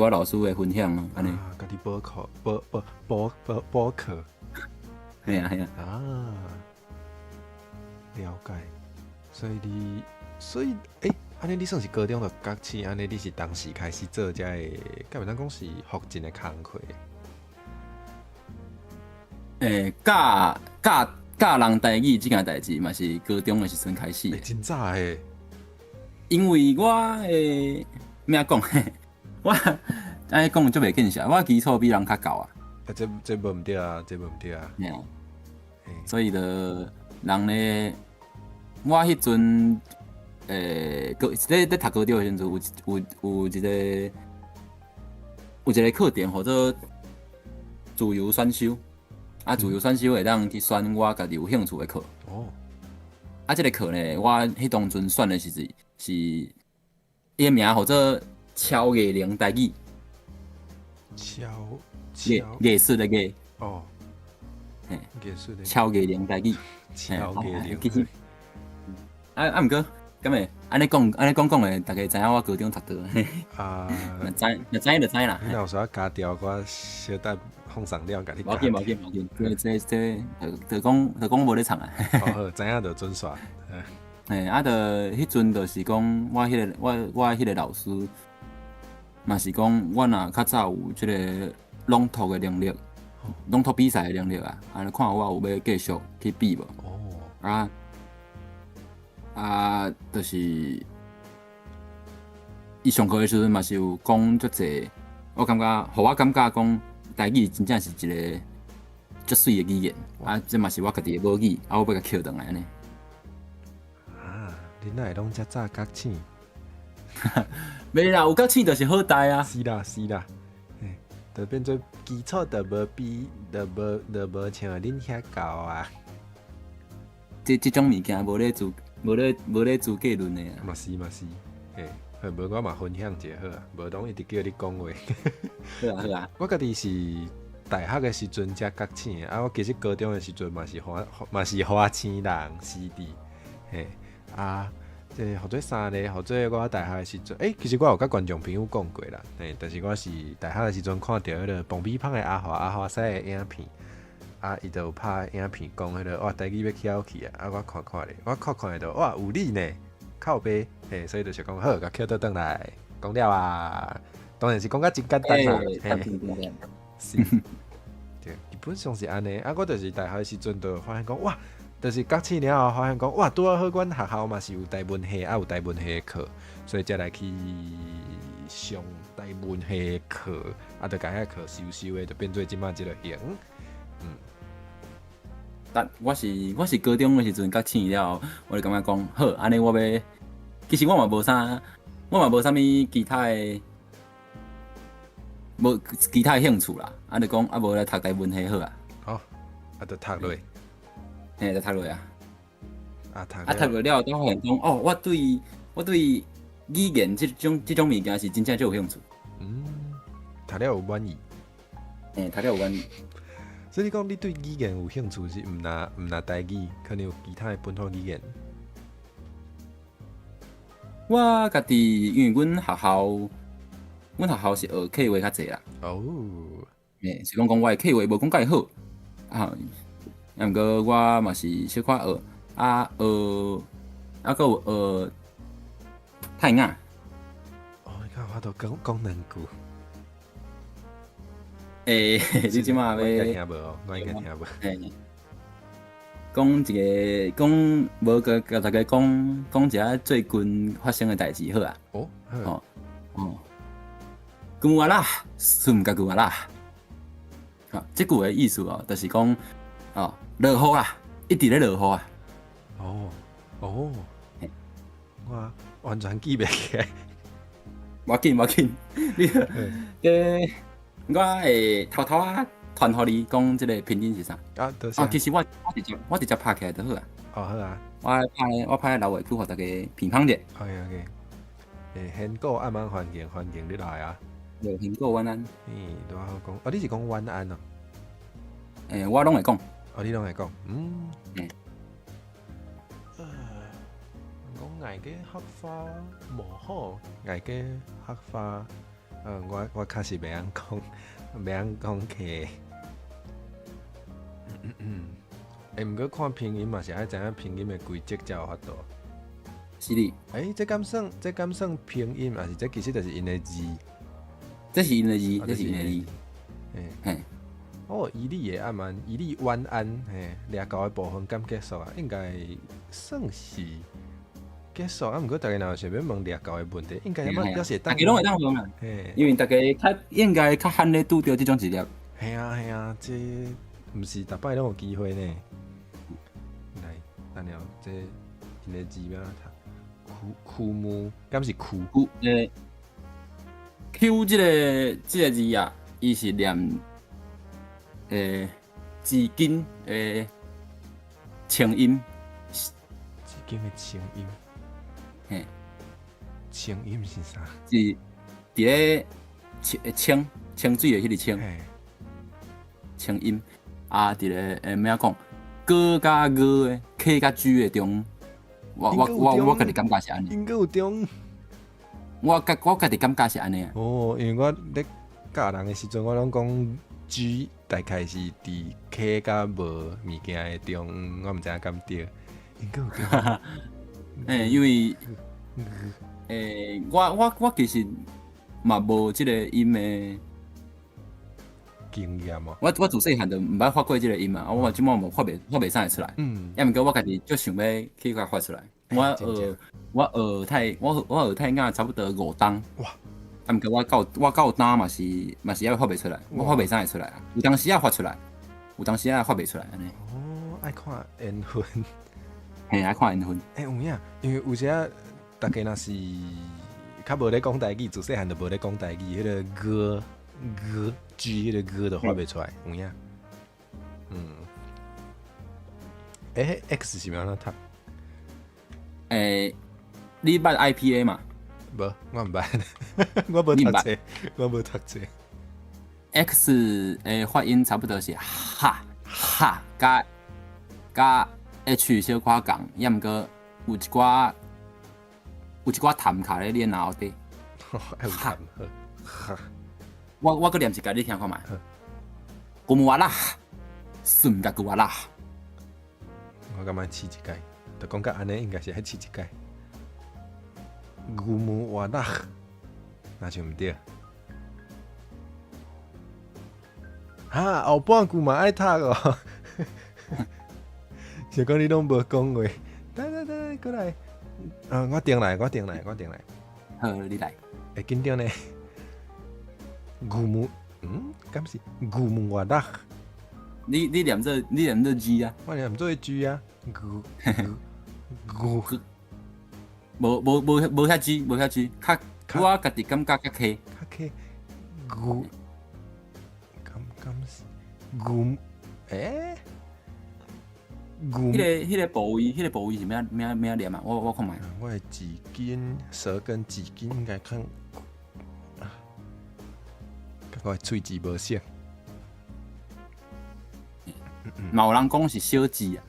老师的分享啊，安尼。家己补课。系啊。了解。所以安尼你算是高中就觉醒，安尼你是当时开始做遮个，敢袂当讲是福建的工课。教人台语即件代志嘛是高中的时阵开始的，真早诶，因为我诶咩讲嘿，我安尼讲足袂见识，我基础比人较高啊，这无毋对啊，这无毋对啊。嘿，所以着人咧，我迄阵咧读高中的时阵有一个课程或者自由选修。自由选修会当去选我家己有兴趣的课。哦。即个课呢，我迄当阵选的是伊个名或者超艺能台语。艺术的艺。哦。艺术的。超艺能台语。超艺能。其实，毋过，咁诶，安尼讲诶，大家知影我高中读倒。若知就知啦。你若有啥加调，我小等放上了，甲你加。无紧，这就讲无咧唱啊。好，知影就准煞。就迄阵就是讲，我迄个老师，嘛是讲，我若较早有即个朗读的能力，朗读比赛的能力啊，尼看我有要继续去比无？就是伊上课的时阵嘛是有讲足济，我感觉，互我感觉讲台语真正是一个足水的语言，这嘛是我家己的母语，我要甲捡转来安尼。你哪会拢遮早觉醒？袂啦，有觉醒就是好大啊。是啦，就变做基础就无比，就无像恁遐高啊。即种物件无咧自计论的啊。嘛是，无我嘛分享一下好啊，无拢一直叫你讲话。好啊。我家己是大学的时阵才觉醒的，我其实高中的时阵嘛是花青人师弟，即或者三个，或者我大学的时阵，其实我有甲观众朋友讲过啦，但是我是大学的时阵看到迄个彭比芳的阿华西的影片，伊就有拍影片讲迄个哇台语要翘起啊，我看咧，我看下就哇有理呢，靠背，所以就是讲好，甲翘倒转来，讲了啊，当然是讲甲真简单啦，是，对，基本上是安尼，我就是大学的时阵就发现讲哇。就是觉醒了后，发现讲哇，拄好阮学校嘛是有台文系，有台文系的课，所以才来去上台文系的课，就甲遐课修的，就变做即马即个型。但我是高中的时阵觉醒了，我就感觉讲好，安尼我要，其实我嘛无啥物其他的，无其他的兴趣啦，就讲无来读台文系好啊。好，就读落。就读落啊！读落了，都发现讲哦，我对语言这种物件是真正就有兴趣。读了有满意。读了有满意。所以你讲你对语言有兴趣是毋拿台语，可能有其他的本土语言。我家己因为阮学校是学客话较济啦。是讲我的客话无讲介好啊。毋过我嘛是小可学，有学泰雅。你看我都讲两句。你即马要？我应该听无。讲无甲大家讲一下最近发生的代志好啊。古啊啦，顺甲古啊啦。即句的意思就是讲落雨啦，一直咧落雨啊。我完全记袂起来。无要紧，我会偷偷传互你讲即个拼音是啥。其实我直接拍起来就好啊。好啊。我拍老话去互大家评判者。OK。先过暗晚环境你来啊。先过晚安。拄好讲，你是讲晚安哦。我拢会讲。你拢会讲，我爱嘅黑花无好，爱嘅黑花，我确实袂晓讲客。毋过看拼音嘛是爱知影拼音的规则才有法度。是哩，这敢算拼音，还是这其实就是因的字？这是因的字，啊这是因的字。嘿，哦，伊利的安伊利晚安，嘿，掠到的部分敢结束啊？应该算是结束啊。毋过大家若想要问掠到的问题，应该要是大家拢会当问啊，嘿，因为大家应该较罕咧拄着即种职业。系啊，这毋是逐摆拢有机会呢。来，等下这因的字要读。枯木，敢是枯Q 即个字啊，伊是念字根清音，字根的清音。嘿，清音是啥？是伫咧清水的迄个清清音啊，伫咧咩讲？哥甲哥的 K 甲 G 的中。我家己感觉是安尼。应该有中。我家己感觉是安尼啊。哦，因为我咧教人的时阵，我拢讲 G 大概是伫 K 甲无物件的中，我毋知影敢对。应该有中。因为我其实嘛无即个音的经验哦。我自细汉就毋捌发过即个音嘛，我即满无发袂啥会出来。抑毋过我家己就想要去甲发出来。我学泰雅差不多5档。哇！啊，毋过我到单嘛是还发袂出来，我发袂啥会出来啊。有当时啊发出来，有当时啊发袂出来安尼。哦，爱看缘分。嘿，爱看缘分。有影，因为有时啊，大家若是较无咧讲台语，自细汉就无咧讲台语，迄个歌 G 迄个歌就发袂出来，有影。X 是安怎读？你捌 IPA 嘛？无，我毋捌，我无读册，我无读册。X 发音差不多是哈加 H 小可共，抑毋过有一寡痰卡咧你脑底。哈，我搁念一届你听看觅。古木瓦拉，顺甲古瓦拉。我感觉试一届，就讲甲安尼应该是爱试一届。古木瓦拉，那就毋对。哈，后半句嘛爱读哦。是讲你拢无讲话，来，过来。我定来。好，你来。会紧张呢。古木，敢是古木瓦拉？你念这 G 啊？我念做 G 啊。古，无遐 G，无遐 G， 我家己感觉较 K。古，敢是古，古。迄个部位是咩念啊？我看觅。我的指根舌跟指根应该看，我的喙齿无像。嘛有人讲是小指啊。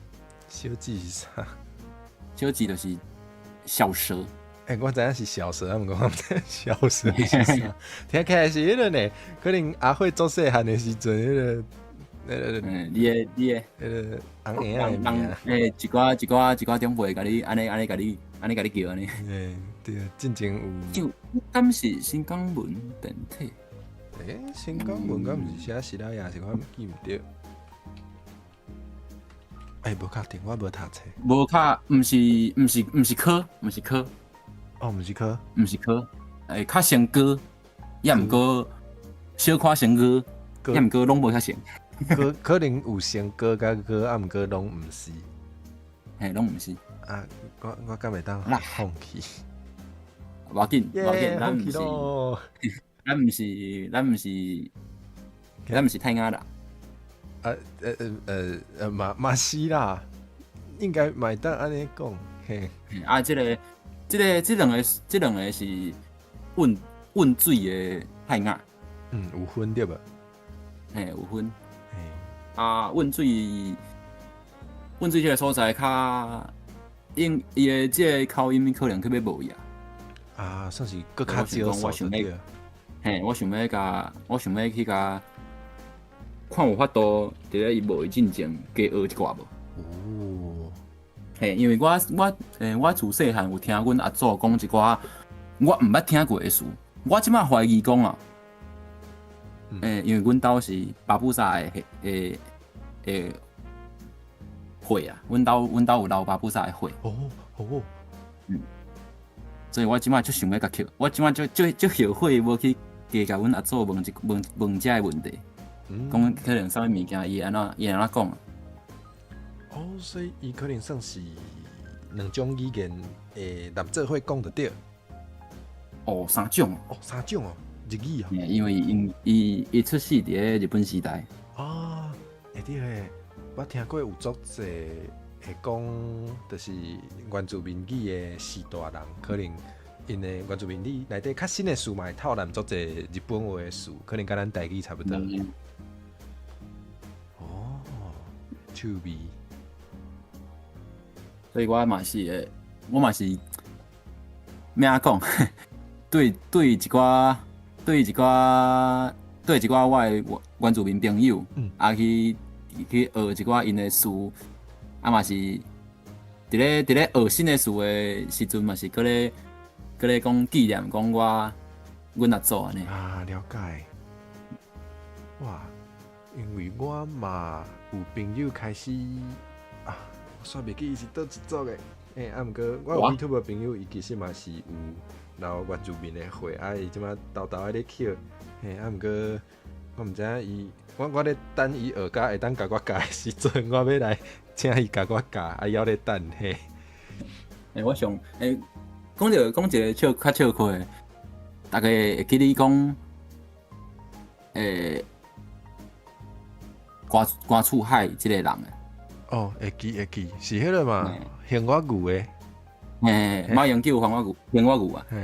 小指是啥？小指就是小舌。我知影是小舌，毋过我毋知小舌是啥。听起来是迄个呢，可能阿慧做细汉的时阵，迄个，你的，迄个红婴仔的名。一寡长辈甲你安尼甲你叫安尼。对，真正有。就敢是新港文变体？新港文敢毋是写史拉雅，是我记毋着。无确定，我无读册。无较，毋是科。哦，毋是科。较成歌，抑毋过小可成歌，抑毋过拢无遐成。可能有成歌甲歌，啊毋过拢毋是。拢毋是。啊，我敢会当放弃。无要紧，咱毋是太雅啦。嘛是啦，应该嘛会当安尼讲。即两个是温水的太雅。有分对无？有分。温水即个所在较伊的即个口音可能特别无伊啊。算是搁较少数对。我想要去甲。看有法度，伫咧伊无进前加学一寡无。嘿，因为我自细汉有听阮阿祖讲一寡我毋捌听过的事，我即摆怀疑讲啊，因为阮兜是巴布萨的血啊，阮兜有流巴布萨的血，哦，所以我即摆就想要甲捡，我即摆就后悔无去加甲阮阿祖问遮个问题，讲可能啥物物件伊安怎讲啊？哦，所以伊可能算是两种语言诶，连做伙讲得着。哦，三种哦，三种哦，日语哦。因为伊出世伫咧日本时代。啊，会对诶，我听过有足济会讲，就是原住民语诶时代人，可能因诶原住民语内底较新诶词嘛，会套揽足济日本话诶词，可能甲咱台语差不多。哦，趣味。所以我嘛是咩讲？对一寡我诶原住民朋友，去学一寡因诶词，嘛是伫咧学新诶词诶时阵，嘛是搁咧讲纪念讲阮阿祖安尼。啊，了解。哇，因为我嘛有朋友开始啊，我煞袂记伊是倒一组诶。毋过我有 YouTube 的朋友，伊其实嘛是有留原住民的血，伊即马豆豆喺咧捡，毋过我毋知影伊，我咧等伊学家会当甲我教的时阵，我要来请伊甲我教，伊还咧等嘿。我想讲一个较笑亏的，大家会记你讲瓜厝海即个人诶。哦，会记，是迄个嘛，兴我牛诶。马英九兴我牛啊。系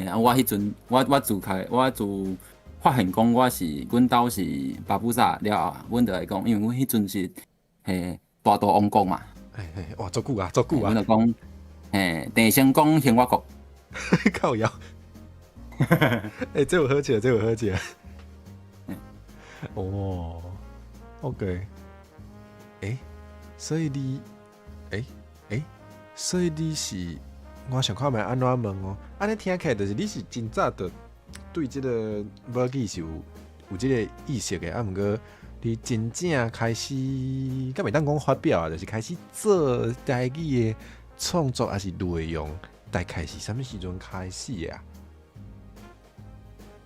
啊。我迄阵我自发现讲我是阮兜是巴布萨了后，阮就来讲，因为阮迄阵是大肚王国嘛。哇，足久啊！阮就讲郑成功兴我国。靠腰。这有好笑。哦 ，OK。所以你，所以你是，我想看觅安怎问哦。安尼听起来就是你是真早就对即个母语是有即个意识的，毋过你真正开始，敢袂当讲发表啊，就是开始做台语的创作还是内容，大概是啥物时阵开始的啊？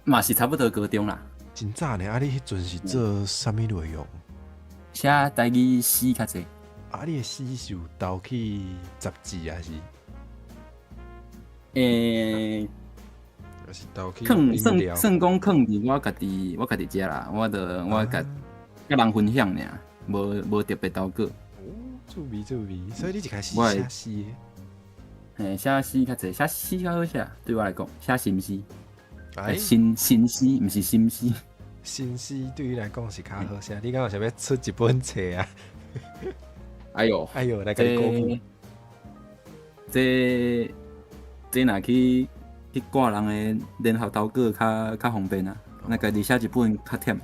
嘛是差不多高中啦。真早呢，你迄阵是做啥物内容？写台语诗较济。你的诗是有投去杂志还是？是投去算讲囥伫我家己遮啦，我甲人分享尔，无特别投稿。哦，趣味，所以你一开始写诗的？写诗较济，写诗较好写，对我来讲，写新诗。新诗，毋是新诗。新诗对于来讲是较好写，你敢有想要出一本册啊？哎呦，来甲你鼓舞。这若去挂人的联合投稿较方便啊，那家己写一本较忝。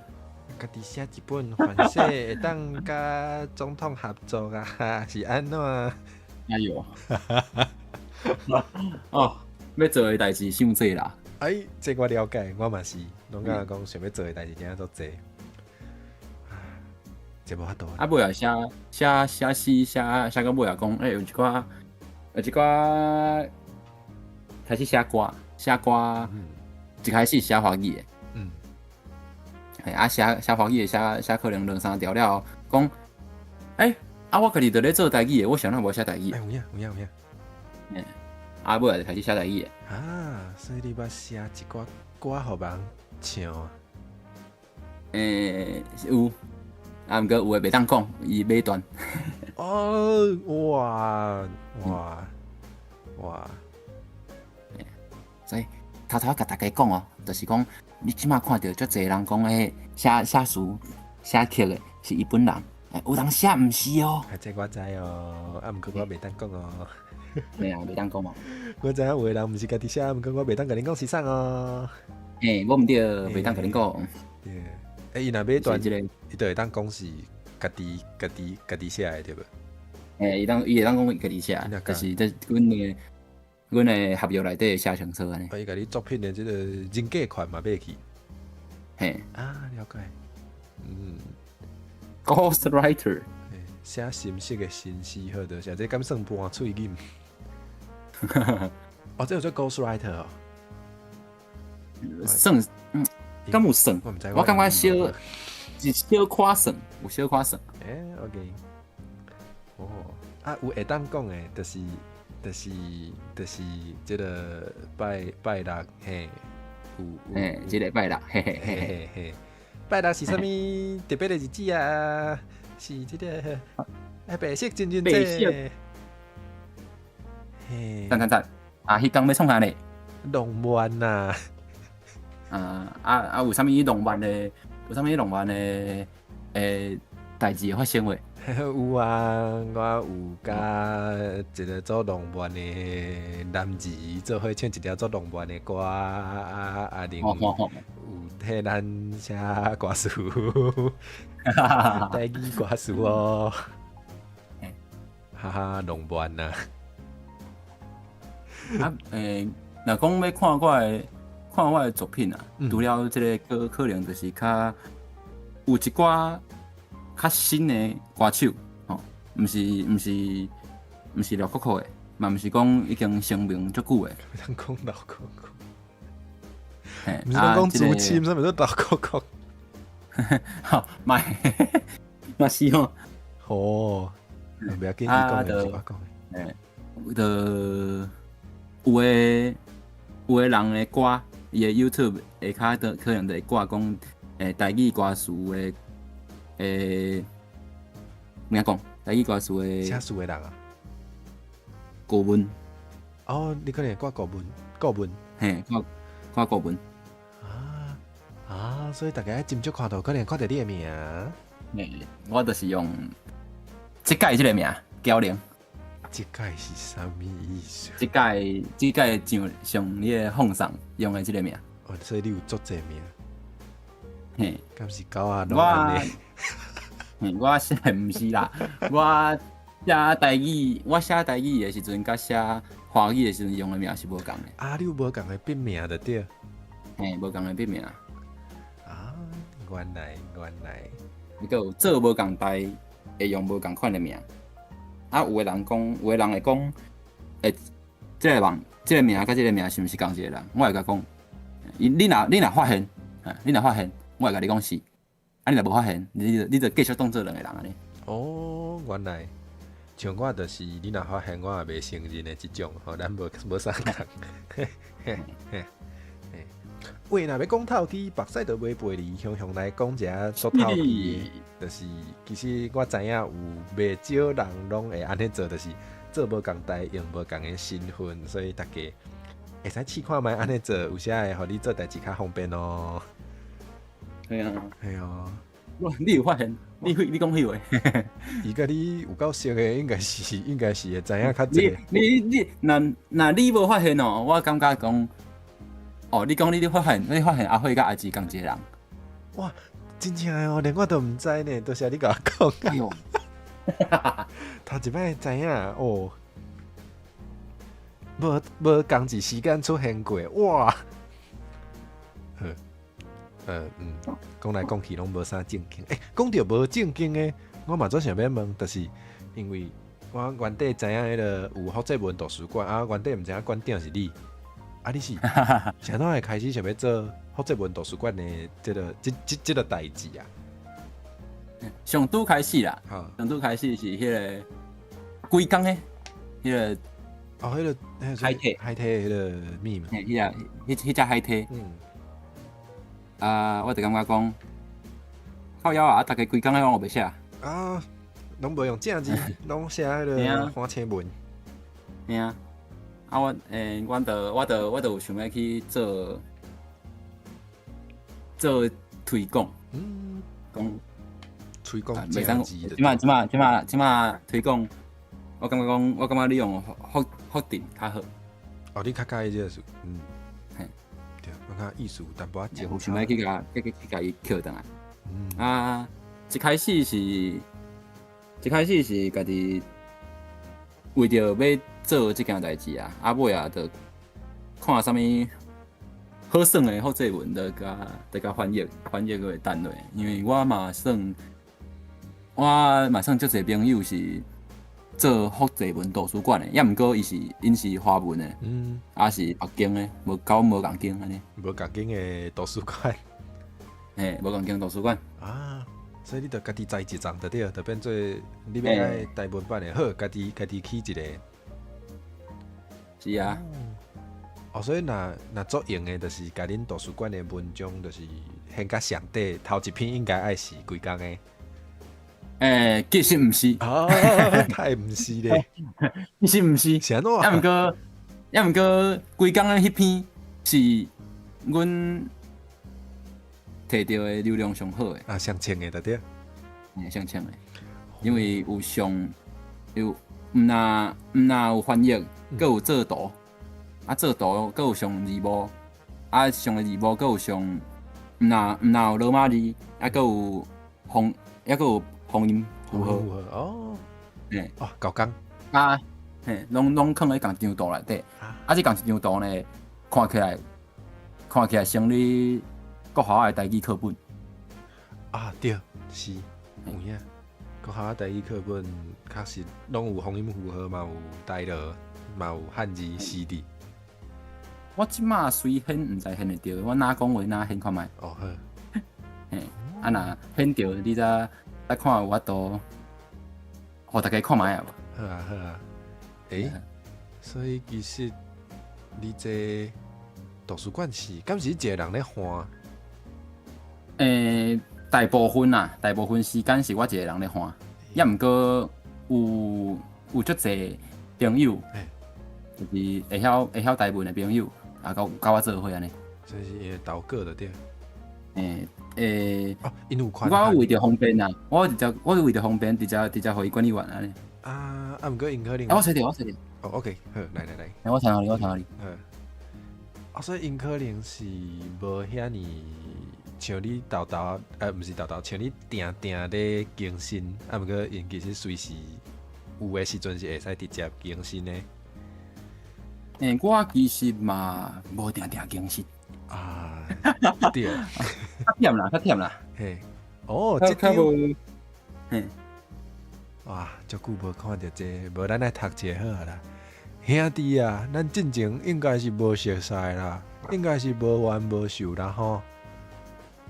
家己写一本，反正会当甲总统合作啊，是安怎？哎呦，哦，要做的代志伤济啦。这我了解，我嘛是，拢敢讲想要做的代志真正足济。这无法度。尾啊写诗写到尾啊讲，有一寡开始写歌，一开始写华语的，写华语的写可能2-3条了，讲，我家己就咧做台语的，我想那无写台语。有影。尾啊就开始写台语的。所以你捌写一寡歌互人唱啊？有。毋过有诶袂当讲，伊尾段。哇！所以偷甲大家讲哦，就是讲你即马看到足侪人讲写词写曲诶是伊本人，有人写毋是哦。这我知哦，毋过我袂当讲哦。袂当讲哦。我知影有诶人毋是家己写，毋过我袂当甲恁讲是啥哦。我毋对，袂当甲恁讲。伊若尾段，伊就会当讲是家己写的对无？伊会当讲家己写你若，但是这阮的合约内底写清楚安尼。伊甲你作品的这个人格款嘛买去。嘿啊，了解。嗯， ，Ghost Writer，写深色的心思，好的，写这敢算半喙音。哦，这有做 Ghostwriter 哦。算敢有算？我毋知，我感觉是小夸算，有小夸算。OK。哦，啊，有会当讲的，就是这个拜六嘿，有这礼拜六，嘿嘿嘿嘿。嘿嘿，拜六是啥物特别的日子啊？是这个白色情人节。嘿，赞，迄天要创啥呢？浪漫呐。有啥物浪漫的代志会发生未？有啊，我有甲一个做浪漫的男儿做伙唱一条做浪漫的歌，另有替咱写歌词，台语歌词哦，哈哈，浪漫呐。若讲要看我的作品啊，除了这个可能就是较有一寡较新的歌手，吼，毋是老酷的，嘛毋是讲已经成名足久的。咱讲老酷酷，毋毋是咱讲竹签，啥物都老酷酷。好，嘛是吼。哦，不要紧，你讲的，我讲的。有的人的歌，伊的 YouTube 下骹可能就会挂讲，台语歌词的，怎讲？台语歌词的写词的人啊，古文。哦，你可能挂古文，嘿，挂古文。所以大家斟酌看到，可能看到你的名。我就是用即届即个名交零。即届是啥物意思？即届上你的放送用的即个名。哦，所以你有足侪名。嘿，敢是狗啊？拢安尼。我写毋是啦，我写台语的时阵，甲写华语的时阵用的名是无共的。啊，你有无共的笔名就对。嘿，无共的笔名。啊，原来。伊个有做无共台，会用无共款的名。有的人会讲，这个名甲这个名是毋是同一个人？我会甲讲，你若发现，我会甲你讲是。你若无发现，你就继续当做两个人安尼。哦，原来，像我就是你若发现我也袂承认的即种，吼，咱无啥共。喂，若要讲透气，目屎就袂背离，雄来讲一下说透气的，就是其实我知影有袂少人拢会安尼做，就是做无共代，用无共的身份，所以大家会使试看卖安尼做，有啥会互你做代志较方便哦。对啊，系啊。你有发现？你讲迄话？伊甲你有够熟的，应该是会知影较济。你那你无发现哦？我感觉讲。哦，你讲你发现阿辉甲阿姊共一个人？哇，真正哦，连我都毋知呢，多谢你甲我讲。哎呦，头一摆知影哦，无共一时间出现过，哇！讲来讲去拢无啥正经。讲到无正经的，我嘛总想要问，就是因为我原底知影迄个有福泽文图书馆啊，原底毋知影馆长是你。啊！你是啥时会开始想要做福泽文图书馆的这个代志啊？上拄开始啦，上拄开始是迄个规工的，迄个迄个海梯迄个咪嘛，迄只海梯。我就感觉讲，靠腰啊！大家规工的我袂写啊，拢无用正字，拢写迄个花车文。嘿啊！我就有想要去做推广，讲推广袂正字。即马推广，我感觉你用福定较好。哦，你较介意这个事，嘿，对，我看艺术淡薄仔有想要去甲伊扣倒来。一开始是家己为着要做即件代志啊，尾啊，就看啥物好耍的福济文，就甲翻译个单落。因为我嘛算足侪朋友是做福济文图书馆的，也毋过因是华文的，也是北京的，无共经安尼。无共经的图书馆。嘿，无共经图书馆。啊，所以你着家己栽一丛就对，就变做你要爱台文版的，好，家己起一个。是啊。哦，所以若做用的，就是甲恁图书馆的文章，就是献甲上帝头一篇应该爱是几工的。其实毋是。啊，太毋是咧。其实毋是。是安怎？也毋过，规工的迄篇是阮摕到的流量上好的。啊，上清的对对。上清的，因为有毋那有翻译，搁有做图，做图搁有上字幕，上的字幕搁有上毋那有罗马字，搁有方音符号。哦。嘿。哦，够工。拢囥咧共张图内底。即共一张图呢，看起来像你国校的台语课本。啊，对，是有影。国校台语课本确实拢有方音符号，嘛有台落，嘛有汉字诗字。我即马随显毋知显会着，我哪讲话哪显看觅。哦好。嘿，若显着，你再看有法度，互大家看觅啊。好啊好啊。所以其实你这图书馆是，敢是一个人咧看？大部分时间是我一个人咧看，也毋过有足侪朋友，就是会晓台文的朋友，甲我做伙安尼。所以是伊投稿的对。因有看。我为着方便啊，我为着方便，直接互伊管理员安尼。毋过因可能。我找着。哦 OK， 好，来。我听互你。所以因可能是无遐尼像你毋是像你定咧更新，毋过因其实随时有诶时阵是会使直接更新的。我其实嘛无定更新。对。较忝啦。嘿。哦，这个。嘿。哇，足久无看到这，无咱来读一下好啊啦。兄弟啊，咱进前应该是无熟识啦，应该是无冤无仇啦吼。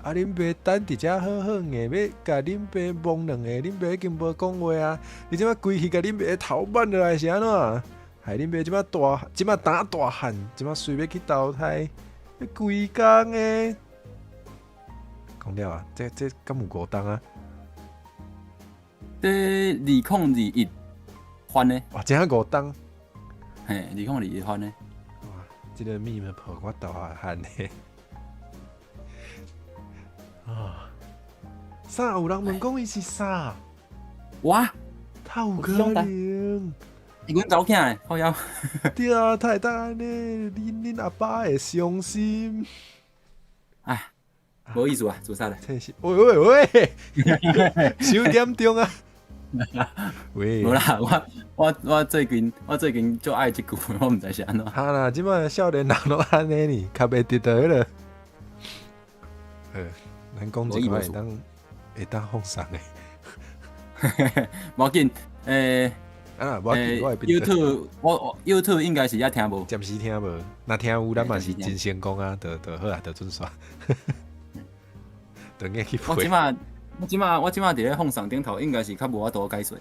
恁爸等伫遮好好硬要甲恁爸摸两下，恁爸已经无讲话啊！你即摆规去甲恁爸头挽落来是安怎？害恁爸即摆打大汉，即摆随要去投胎，规工诶！讲了啊，这敢有5档啊？这2021翻的。哇，真5档。嘿，2021翻的。哇，这个秘密破我大汉嘞！啥有人问讲伊是啥？哇，太有可能！阮查某囝诶，好妖。对啊，太大安尼，恁阿爸会伤心。无意思啊，做啥咧？真是，喂，小点钟啊！喂，无啦，我最近就爱即句，我毋知是安怎。哈啦，即摆少年人都安尼呢，较袂得到迄个。咱讲一个会当放松诶。无要紧，YouTube 我 YouTube 应该是也听无，暂时听无。若听有，咱嘛是真成功啊，就好啊，就准煞。就硬去配。我即马伫咧放松顶头，应该是较无法度解说。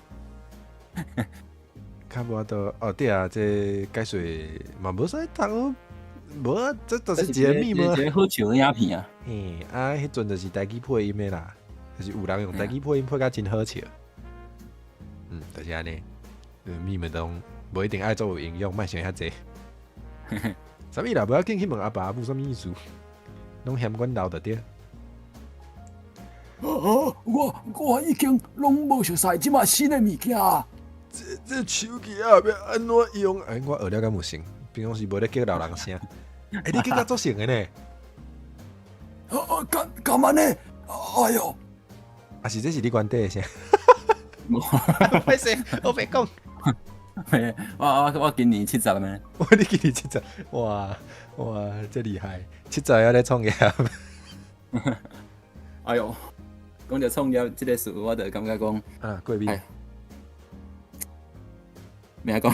较无法度哦，对啊，这解说嘛无使读，无啊，这就是一个秘密。一个好笑的影片啊。迄阵就是台语配音的啦，就是有人用台语配音配甲真好笑。就是安尼，秘密中无一定爱做有应用，莫想遐济。啥物啦？无要紧去问阿爸阿母啥物意思，拢嫌阮老就对。我已经拢无熟悉即马新的物件。这手机啊，要安怎用？我学了敢有成，平常时无咧叫老人声。你叫甲足成的呢？干嘛呢？哎呦！是这是你原底的声。歹势，我别讲。我今年70呢。我你今年70，哇，这厉害，70还在创业。哎哟，讲到创业这个事，我就感觉讲，啊，贵宾，咩讲？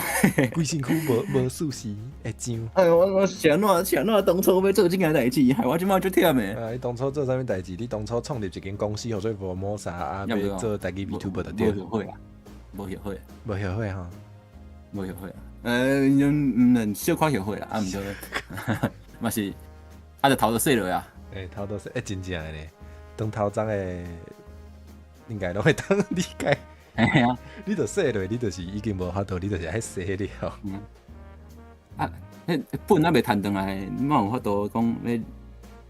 规身躯无舒适，会痒。哎呦，我想哪当初要做这件代志，害我即马就忝诶。啊，你当初做啥物代志？你当初创立一间公司，或者佛摩萨啊，要做台语 VTuber 就对。无后悔啊，无后悔啊，无后悔哈。无后悔啊。能小可后悔啦，啊，毋过嘛是，就头就洗落啊。头都是真正诶咧，当头前诶，应该拢会当理解。嘿啊，你著洗落，你就是已经无法度，你就是爱洗了。迄本还袂趁转来，莫有法度讲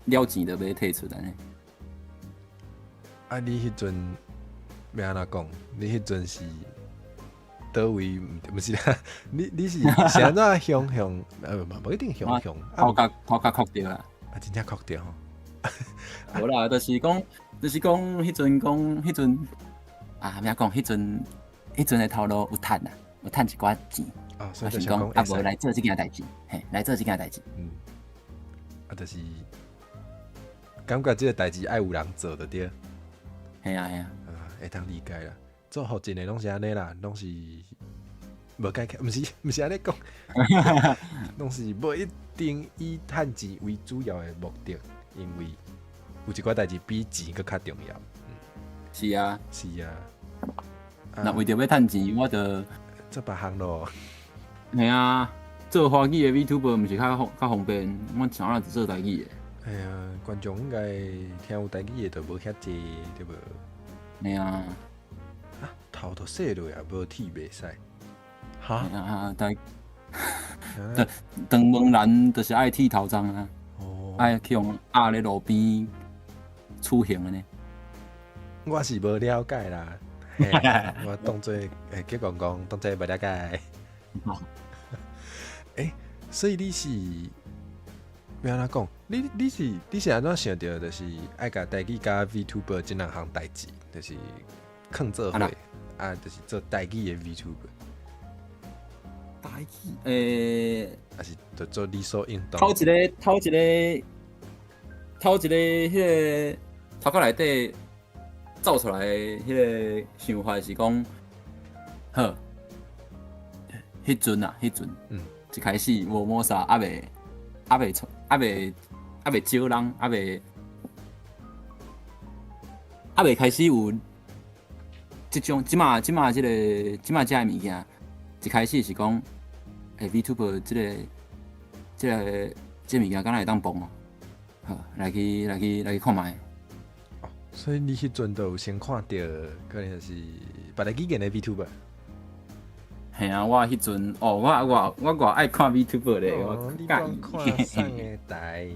要了钱就要退出安尼。啊，你迄阵要安怎讲？你迄阵是倒位？毋是啦，你是安怎向？无一定向。头壳壳掉啦。啊，真正确掉吼。无啦，就是讲，迄阵啊，咩讲？迄阵的头路有趁啦，有趁一寡钱。所以就想讲，无来做这件代志，嘿，来做这件代志。就是感觉这个代志爱有人做就对。系啊，会当理解啦。做福建的拢是安尼啦，拢是无解决，毋是安尼讲，拢是无一定以趁钱为主要的目的，因为有一寡代志比钱搁较重要。是啊，那为着要趁钱，我就做别项咯。系啊，做华语的 VTuber 毋是较方便，我想要只做台语的。哎呀，观众应该听有台语的就无遐济，对无？系啊，头都洗落啊，无剃袂使。哈？长毛人就是爱剃头鬃啊，爱去用压咧路边处刑的呢。我是无了解啦，我当作叫讲当作无了解。所以你是要安怎讲？你是安怎想到，就是爱甲台语加 VTuber 这两项代志，就是坑做伙就是做台语的 VTuber。台语还是就做理所应当。头一个，迄个头壳内底走出来的迄个想法是讲，好，迄阵，一开始无摸啥，还袂招人，还袂开始有即种即马即个物件，一开始是讲，VTuber 即物件敢若会当蹦哦，好来去看卖。所以你迄阵都有先看到，可能是别个语言的 VTuber。系啊，我迄阵我偌爱看 VTuber 咧，我你讲看啥个台？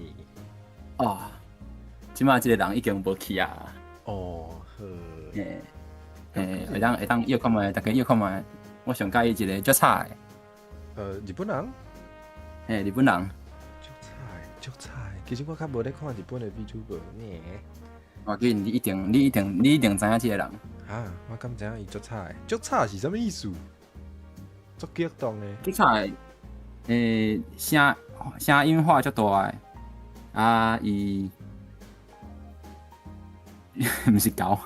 即马即个人已经无去啊。好。会当约看卖，大家约看卖。我上介意一个足菜的。日本人？日本人。足菜。其实我较无咧看日本的 VTuber 呢。我记你一定知影即个人。我敢知影伊足菜。足菜是啥物意思？足激动的。足菜，声音化足大的，伊毋是狗。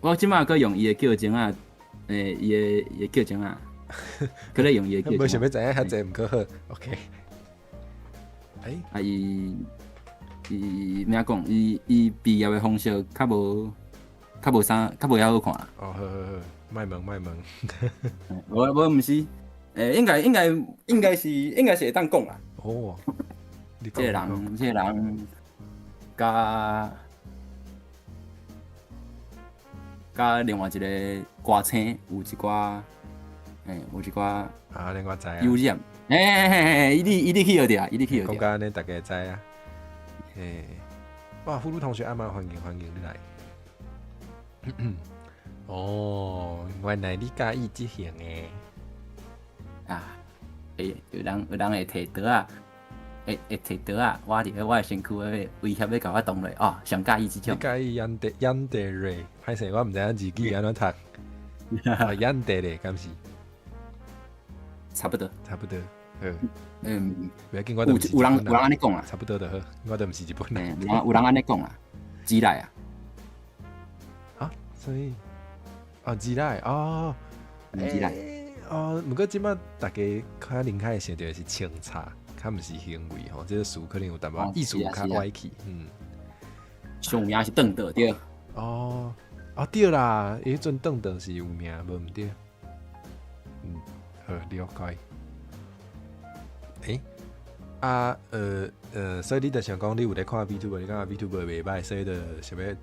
我即马搁用伊的叫声啊，伊的叫声啊，搁咧用伊的叫声。无想要知影遐济，毋过好 ，OK。伊咩讲？伊毕业的方式较无遐好看啦。好，莫问。我毋是，应该是会当讲啦。即个人，甲另外一个歌星有一寡，另外知啊。优点，伊去学着啊，伊去学着。讲甲安尼，大家知啊。哇，呼噜同学，欢迎你来。原来你介意即项有人会摕刀啊，会摕刀啊，我伫我的身躯威胁要甲我动落，上介意即种。你介意yan de ray？歹势，我毋知影字语安怎读。演地咧，敢是差不多。差不多。不要紧，我有都毋是有人日本安尼讲啊，差不多就好，我都毋是日本人。有人安尼讲啊，之来啊，啊，所以之内哦，之来。毋过即摆大家较灵海想到的是清茶，较毋是行为吼，这个词可能有淡薄意思较歪去，上名是邓德对。对啦，迄阵邓德是有名，无毋对。好了解。所以你就想讲，你有咧看 VTuber， 你感觉 VTuber 袂歹，所以就想要有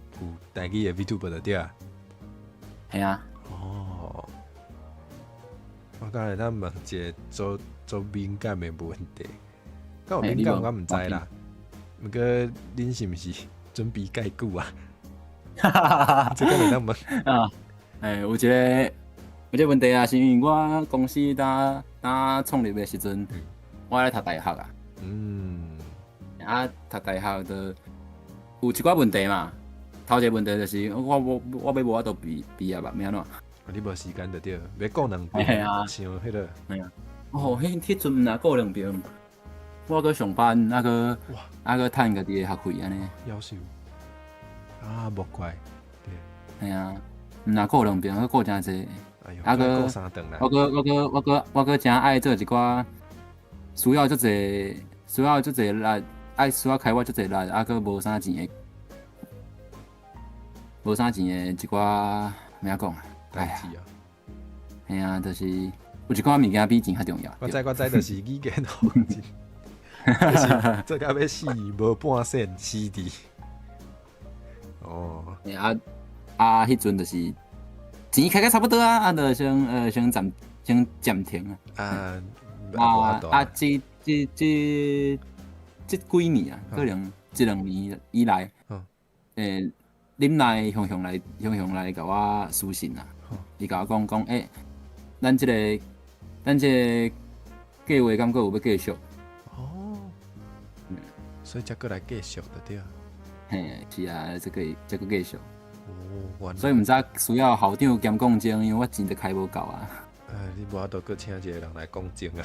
台语的 VTuber 就对啊。系啊。我刚才咱问一个做敏感的问题，敢有敏感我毋知啦。毋过恁是毋是准备介久啊？这个会当问啊？有一个问题啊，是因为我公司当创立的时阵，我咧读大学啊。读大學就有一寡問題嘛。頭一個問題就是我要無法度畢業嘛，要安怎？你無時間就對，要顧兩邊，像迄個。係啊。迄陣毋若顧兩邊，我去上班，去趁家己的學費安尼。夭壽。無怪。係啊，毋若顧兩邊，去顧真濟。顧三頓啦。我真愛做一寡需要足濟力。需要開我足濟力，佮無啥錢的一寡咩講啊？代志啊，係啊，就是有一寡物件比錢較重要。我知，就是語言學真，就是做到要死無半仙死佇。迄陣就是錢開個差不多啊，就先暫停啊。這幾年啊，可能一兩年以來，恁來向向來甲我私信啊，伊甲我講，咱這個計劃感覺有要繼續。所以才過來繼續的對啊。是啊，這個繼續。所以毋知需要校長兼講證，因為我錢都開無夠啊。你無法度閣請一個人來講證啊。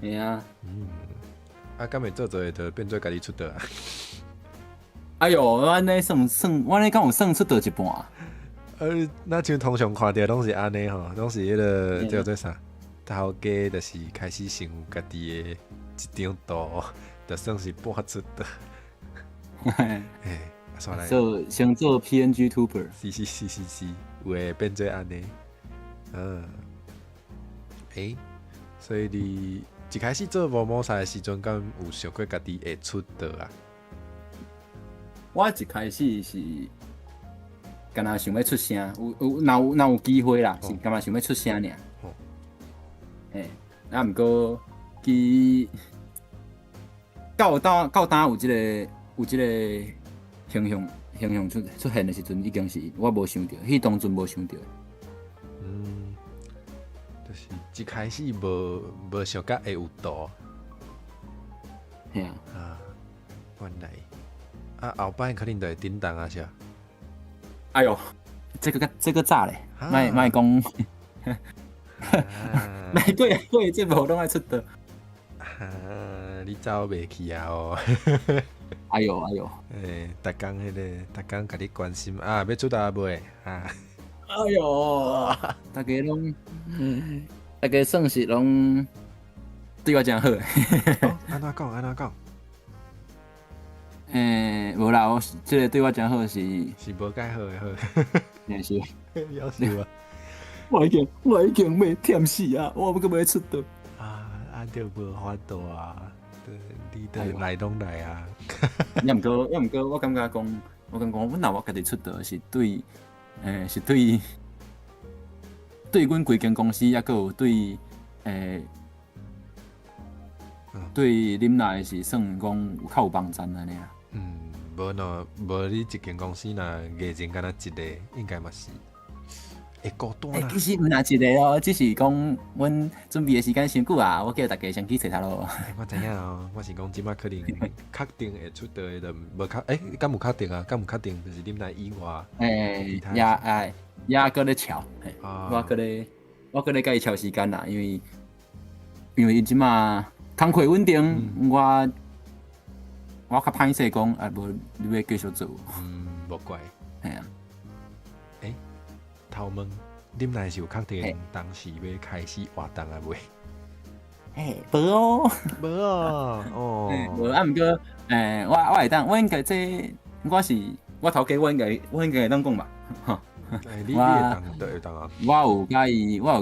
係啊。敢會做就變做家己出道啊！哎呦，我安尼算，我安尼敢有算出道一半啊？那像通常看到攏是安尼吼，攏是迄個叫做啥？頭家就是開始成有家己的一張圖，就算是半出道。先做 PNG Tuber。是，有會變做安尼。所以你。一開始做無某賽的時陣，敢有想過家己會出道啊？我一開始是敢若想要出聲，若有機會啦，是敢若想要出聲爾。毋過佢到當有即個形象出現的時陣，已經是我無想到，迄當陣無想到。一開始無想甲會有度，係啊，原來後擺可能就會叮當啊，是啊。哎呦，這個早咧，莫講，對，這無攏愛出道。你走袂去啊哦。哎呦，逐工甲你關心啊，要出道未啊？哎呦，大家算是攏對我真好。安怎講？無啦，我即個對我真好是無介好的好。是。夭壽啊！我已經要忝死啊！我要出道。就無法度啊！你都來攏來啊！毋過，我感覺講，阮若我家己出道是對。是對阮規間公司，抑閣有對恁來是算講較有幫襯安尼啊。無你一間公司若藝人敢若一個，應該嘛是。会孤单啦其。实毋若一个哦，只是讲阮准备的时间伤久啊，我叫大家先去找头路。我知影哦，我是讲即摆可能确定会出道的，就无敢有确定啊？敢有确定就是恁来以外，其他也搁咧瞧，啊我搁咧甲伊瞧时间啦，因为伊即马工课稳定，我较歹势讲，无你要继续做，无怪。系啊。头问，恁来是有确定当时要开始活动啊未？无哦，无啊，哦，无啊，毋过我会当，我应该我头家，我应该会当讲吧，吼。你会当都会当啊。我有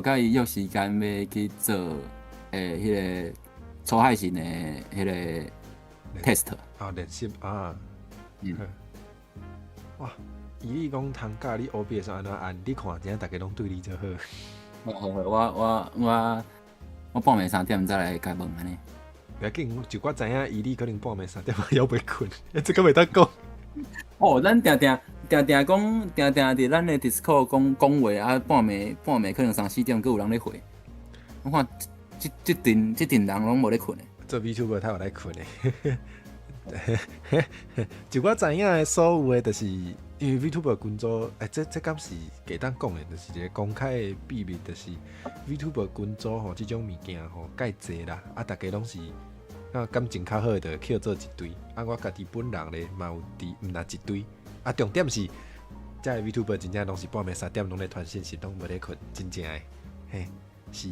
甲伊约时间要去做迄个初海型的迄个 test。练习啊。嗯哇，伊你讲通教你 OBS 安怎按，你看真大家拢对你就好。我半暝3点才来甲问安尼。不要紧，就我知影，伊你可能半暝3点还要袂困，这个袂当讲。哦，咱定定伫咱的 Discord 讲话啊，半暝可能3、4点，阁有人咧回。我看即阵人拢无咧困的。做 VTuber 他有来困的。就我知影的所有的，就是因为 VTuber 群组，这敢是给当讲的，就是一个公开的秘密，就是 VTuber 群组吼，这种物件吼，介济啦，大家拢是感情较好的，就去做一堆。我家己本人咧嘛有伫，毋若一堆。重点是，这 VTuber 真正拢是半暝3点拢咧传信息，拢无咧困，真正的，嘿，是，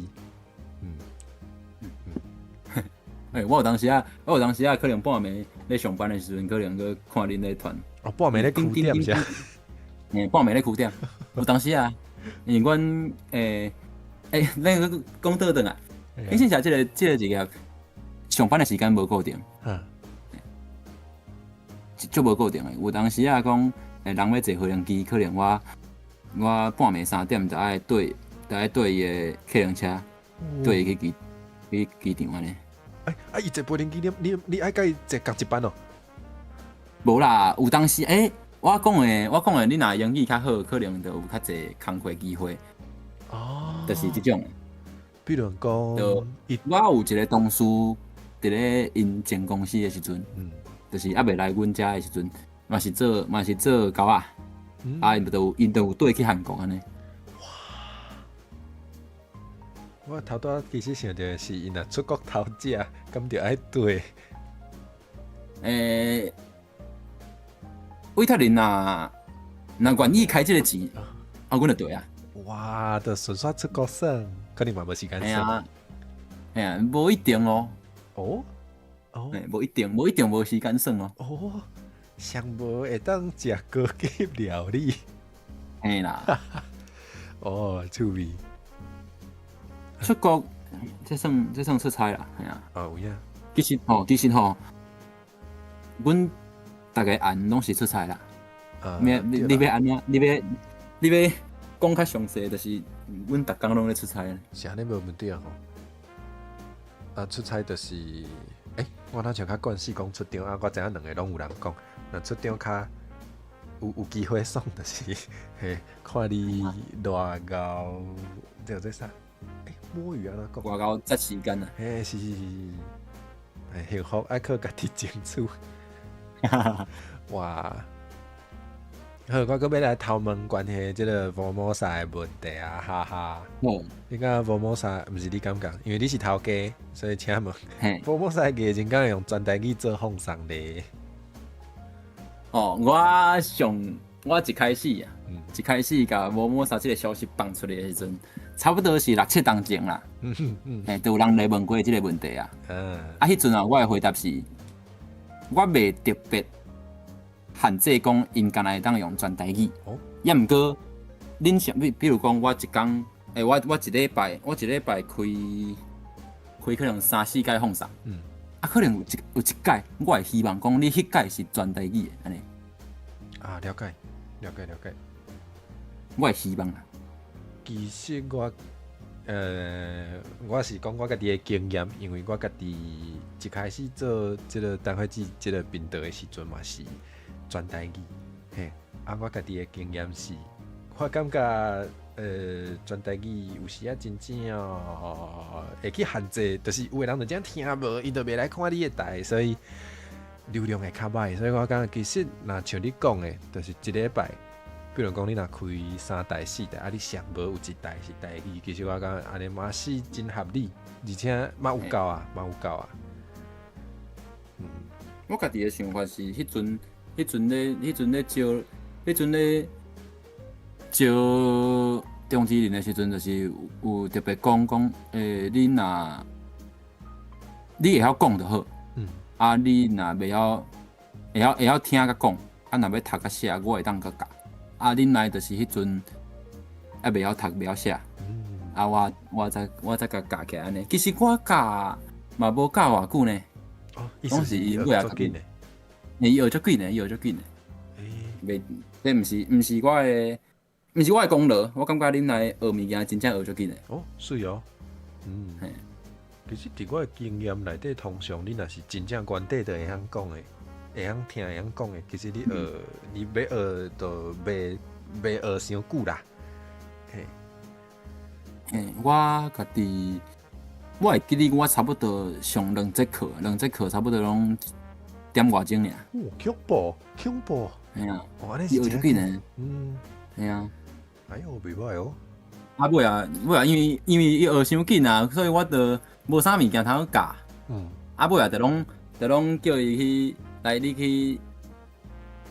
我有当时啊，可能半暝咧上班的时阵，可能去看恁咧传。半暝咧9点是啊？半暝咧9点，有当时啊，因为阮咱个讲倒转啊，显生社即个一个上班的时间无固定，足无固定的。有当时啊讲，人要坐飞行机，可能我半暝3点就爱对伊的客人车，对伊去机场安尼。伊坐飞行机，你爱甲伊坐同一班哦？无啦，有当时我讲的，你若英语较好，可能就有较侪工课机会。就是即种。比如讲，我有一个同事伫咧因前公司的时阵，就是还未来阮遮的时阵，嘛是做狗啊，因就有对去韩国安尼。我头拄其实想着是因若出国偷食，咁就爱对。委托人若愿意开即个钱，阮就对啊。哇，就顺续出国耍，可能嘛无时间耍。无一定哦。无一定无时间耍哦。上无会当食高级料理。嘿啦。趣味。出国，这算出差啦，系啊。有影。其实吼，阮大家按拢是出差啦。你要安怎？你要讲较详细，就是阮逐工拢咧出差。是安尼无问题啊吼。出差就是，我若像较惯势讲出张我知影两个拢有人讲，若出张较有机会爽，就是看你偌高，叫做啥？摸鱼啊，那讲外交节时间啊。是，幸福爱靠家己争取。哇！好，我搁要来头问关于即个佛摩萨的问题啊，哈哈。你讲佛摩萨，毋是你感觉，因为你是头家，所以请问，佛摩萨艺人敢会用全台语做放送咧？我一开始甲佛摩萨即个消息放出来的时阵，差不多是6、7当前啦。就有人来问过即个问题啊。迄阵啊，我的回答是，我袂特别限制讲因敢若会当用全台语。也毋过，恁像比如讲，我一工，我一礼拜开可能3、4届放送。可能有一届，我会希望讲你迄届是全台语的安尼。了解。我会希望啊。其实我是讲我家己的经验，因为我家己一开始做即个单会记即个频道的时阵嘛是全台语，我家己的经验是，我感觉全台语有时啊真正会去限制，就是有个人就这样听无，伊就袂来看你的台，所以流量会较歹。所以我感觉其实若像你讲的，就是一礼拜，比如讲你若开3台4台，啊你上无有一台是台语，其实我感觉安尼嘛是真合理，而且嘛有够啊，嘛有够啊。我家己的想法是，迄阵咧招中职人的时阵，就是有特别讲，你会晓讲就好，啊，你若袂晓会晓听甲讲，啊，若要读甲写，我会当甲教，啊，恁来就是迄阵还袂晓读袂晓写，啊，我再甲教起来安尼。其实我教嘛无教偌久呢。哦，意思是伊学足紧的，伊学足紧的，袂，这毋是我的功劳，我感觉恁来学物件真正学足紧的。哦，是哦，其实伫我的经验内底，通常你若是真正原底就会晓讲的，会晓听会晓讲的，其实你要学就袂学伤久啦。我家己。我会记得我差不多上2节课差不多拢点外钟尔。哦，恐怖。嘿啊，哇，你是学足紧的。嘿啊。哎呦，袂歹哦。啊尾啊，因为伊学伤紧啊，所以我就无啥物件通教。啊尾啊，就拢叫伊去来，你去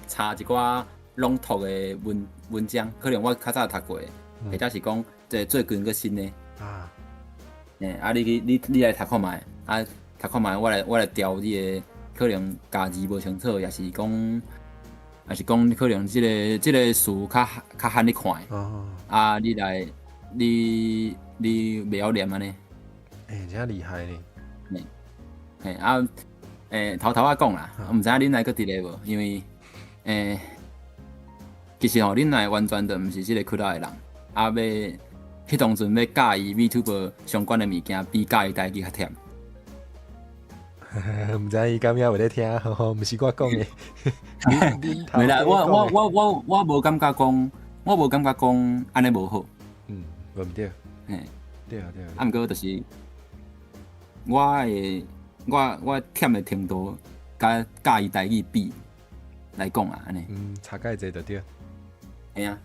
查一寡朗读的文章，可能我较早读过，或者是讲最近个新的。啊！你来读看卖，啊，读看卖，我来调你的可能家字无清楚，也是讲可能即个词较罕你看的。啊，你袂晓念安尼。真厉害呢。头仔讲啦，我毋知影恁来个伫咧无，因为其实恁来完全就毋是即个窟仔的人，啊要。迄当阵要教伊 VTuber 相关的物件，比教伊台语较忝。毋知伊敢也有咧听，毋是我讲的。袂啦，我无感觉讲安尼无好。无毋对。对啊。啊，毋过就是我忝的程度，甲教伊台语比来讲啊，安尼。差介济就对。嘿啊。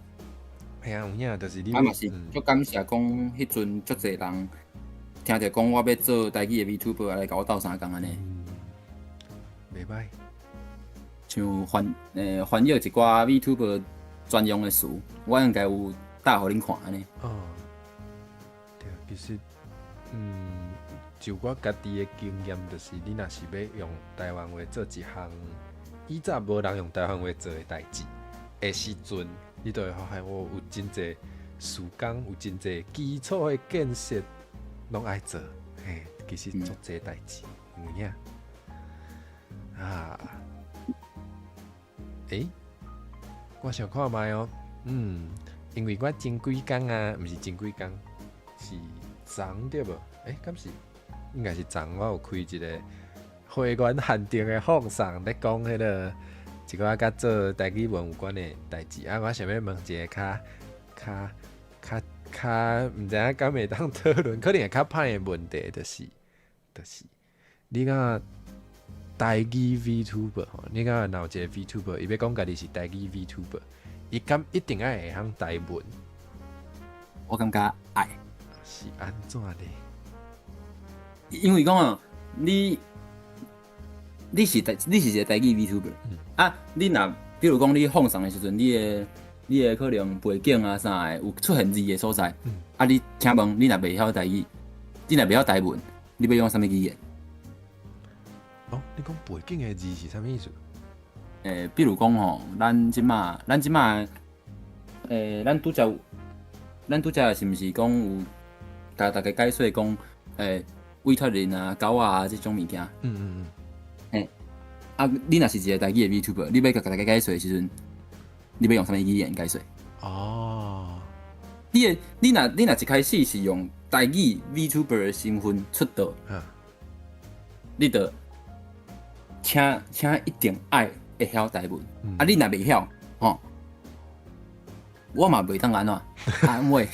有影，就是你。嘛是，足感谢讲，迄阵足侪人听着讲我要做台语的 VTuber 来甲我斗相共安尼。袂歹。像翻译一寡 VTuber 专用的词，我应该有带互恁看安尼。对，其实，就我家己的经验，就是你若是要用台湾话做一项以前无人用台湾话做的代志的时阵。你就会发现我有真侪时间，有真侪基础的建设，拢爱做。其实做这代志，有影。我想看卖哦。因为我前几工啊，毋是前几工，是昨对无？敢是？应该是昨我有开一个会员限定的放送，咧讲迄个。一个甲做台语文有关的代志啊，我想要问一个较毋知影敢会当讨论，可能会较歹的问题，就是你讲台语 VTuber 吼，你讲有一个 VTuber， 伊要讲家己是台语 VTuber， 伊敢一定爱会晓台文？我感觉爱是安怎呢？因为讲啊，你是一个台语 VTuber，啊，你若比如讲你放送的时阵，你的可能背景啊啥的有出现字的所在，啊，你请问你若袂晓台语，你若袂晓台文，你要用啥物语言？你讲背景的字是啥物意思？比如讲吼，咱即马，咱拄则是毋是讲有大家解说讲，委托人啊、狗啊即种物件？啊，你若是一个台语的 VTuber， 你要甲大家解说的时阵，你要用啥物语言解说？你若一开始是用台语 VTuber 的身份出道，你就请一定爱会晓台文。啊，你若袂晓，我嘛袂当安怎，我会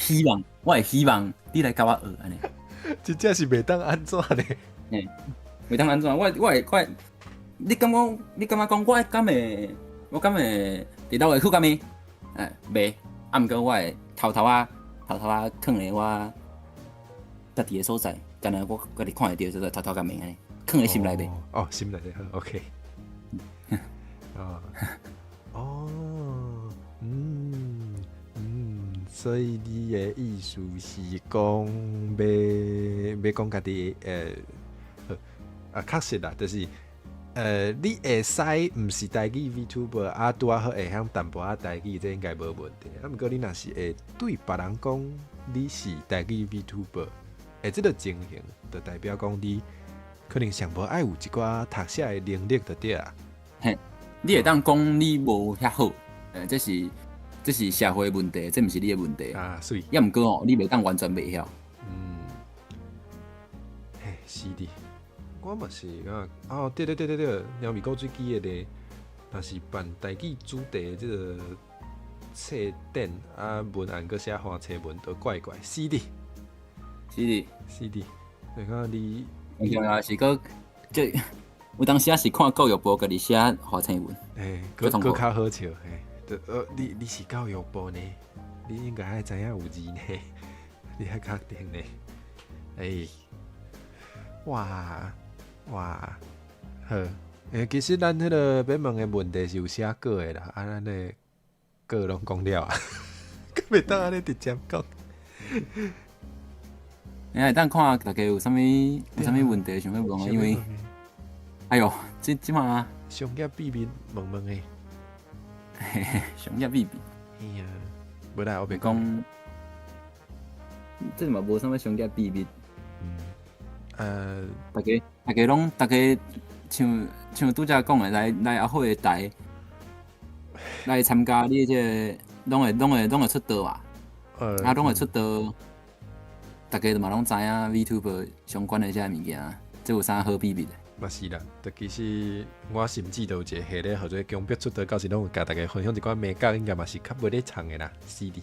希望你来甲我学安尼。真正是袂当安怎呢？嘿，袂当安怎？我会，你感觉讲我敢会伫倒会去敢咪？袂，毋过我会偷偷啊囥咧我家己诶所在，干那我家己看会到所在，偷偷甲咪安尼，囥咧心内底。哦，心内底好 OK。哦，所以你的意思是讲要讲家己确实啦，就是你会使毋是台语 VTuber 啊，拄啊好会晓淡薄仔台语，这应该无问题。啊，毋过你若是会对别人讲你是台语 VTuber，即个情形，就代表讲你可能上无爱有一寡读写的能力就对啊。嘿，你会当讲你无遐好，这是社会问题，这毋是你的问题啊。所以，要毋过哦，你袂当完全袂晓。嘿，是的，我嘛是啊。哦，对，猫咪狗最记的咧，若是办台语主题的这个册展啊，文案搁写花册文都怪，是的。你看你，重要是搁即有当时啊是看教育部家己写花册文，搁较好笑，你是教育部呢？你应该爱知影有字呢，你还确定呢？哇，好，其实咱迄个要问的问题是有写过的啦，咱的过拢讲了啊，袂当安尼直接讲。当看大家有啥物问题想要问，因为哎哟，即嘛商业秘密问诶，商业秘密。哎呀，无啦，我别讲，这嘛无啥物商业秘密。大家像拄则讲的，来阿好的台来参加你这拢会出道啊，拢会出道。大家嘛拢知影 VTuber 相关的这物件，这有啥好秘密的？嘛是啦，其实我甚至都有一个系列，或者强逼出道，到时拢有甲大家分享一寡美感，应该嘛是较袂咧长的啦，是的。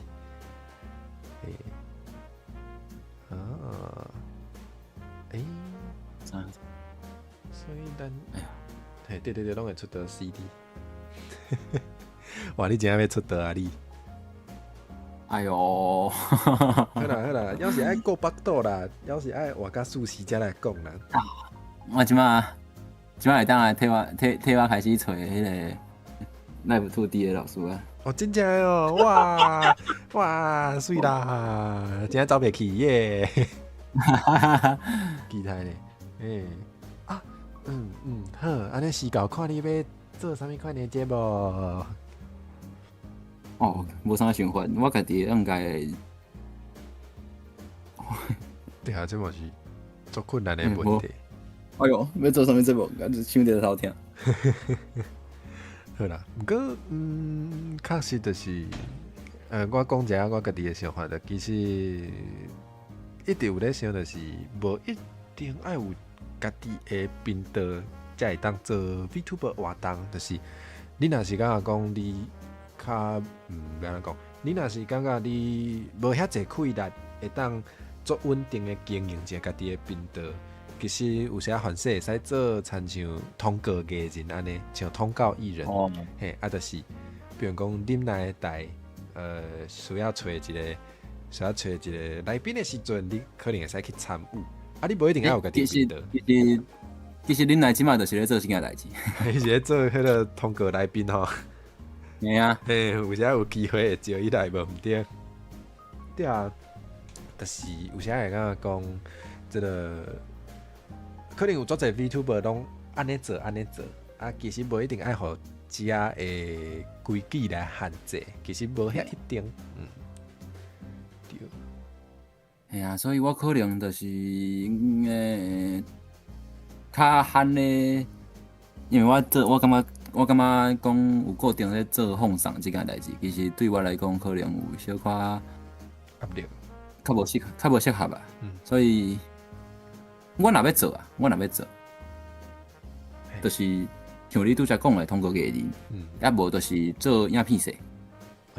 所以咱对，拢会出道 CD。哇，你真要出道啊你？哎哟，好啦，要是爱顾腹肚啦，要是爱活甲舒适才来讲啦。我即马会当来替我开始找迄个live 2D 的老师啊。哦，真正哦，哇，水啦，真正走袂去耶，期待咧，好，安尼时到看你要做啥物款的节目？哦，无啥想法，我家己应该。对啊，这嘛是足困难的问题。哎哟，要做啥物节目，感觉想着头疼。好啦，不过确实就是，我讲一下我家己的想法的，其实一直有咧想，就是无一定爱有家己的频道才会当做 VTuber 活动，就是你若是感觉讲你较要安怎讲，你若是感觉你无遐济气力，会当做稳定的经营一个家己的频道。其实有些反式会使做，亲像通告艺人安尼，像通告艺人，就是，比如讲恁来台，需要找一个来宾的时阵，你可能会使去参与，你无一定要有家己频道。其实恁来即马就是咧做啥件代志？是咧做迄个通告来宾吼。嘿啊，有时有机会会招伊来无毋对？对啊，就是有时会感觉讲，这个。可能有足侪 VTuber 拢安尼做，其实无一定爱互遮的规矩来限制，其实无遐一定，对。嘿啊，所以我可能就是较罕咧，因为我感觉讲有固定咧做放送即件代志，其实对我来讲可能有小可压力，较无适合吧，所以。我若要做，就是像你拄则讲的通告艺人，无就是做影片社。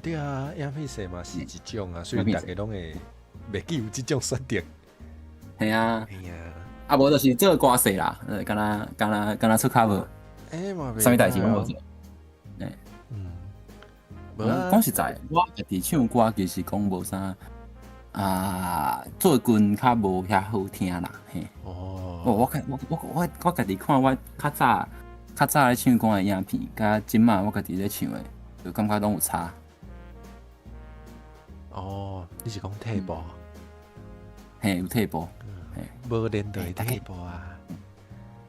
对啊，影片色嘛是一种啊，所以大家拢会袂记有即种选择。系啊，哎呀，啊无就是做歌势啦，敢若出 cover，嘛啥物代志拢无做。无啊，讲实在，我家己唱歌其实讲无啥做阵较无遐好听啦，嘿。我家己看我较早咧唱歌诶影片，甲即马我家己咧唱诶，就感觉拢有差。你是讲退步？嘿，有退步。嘿，无练就会退步啊。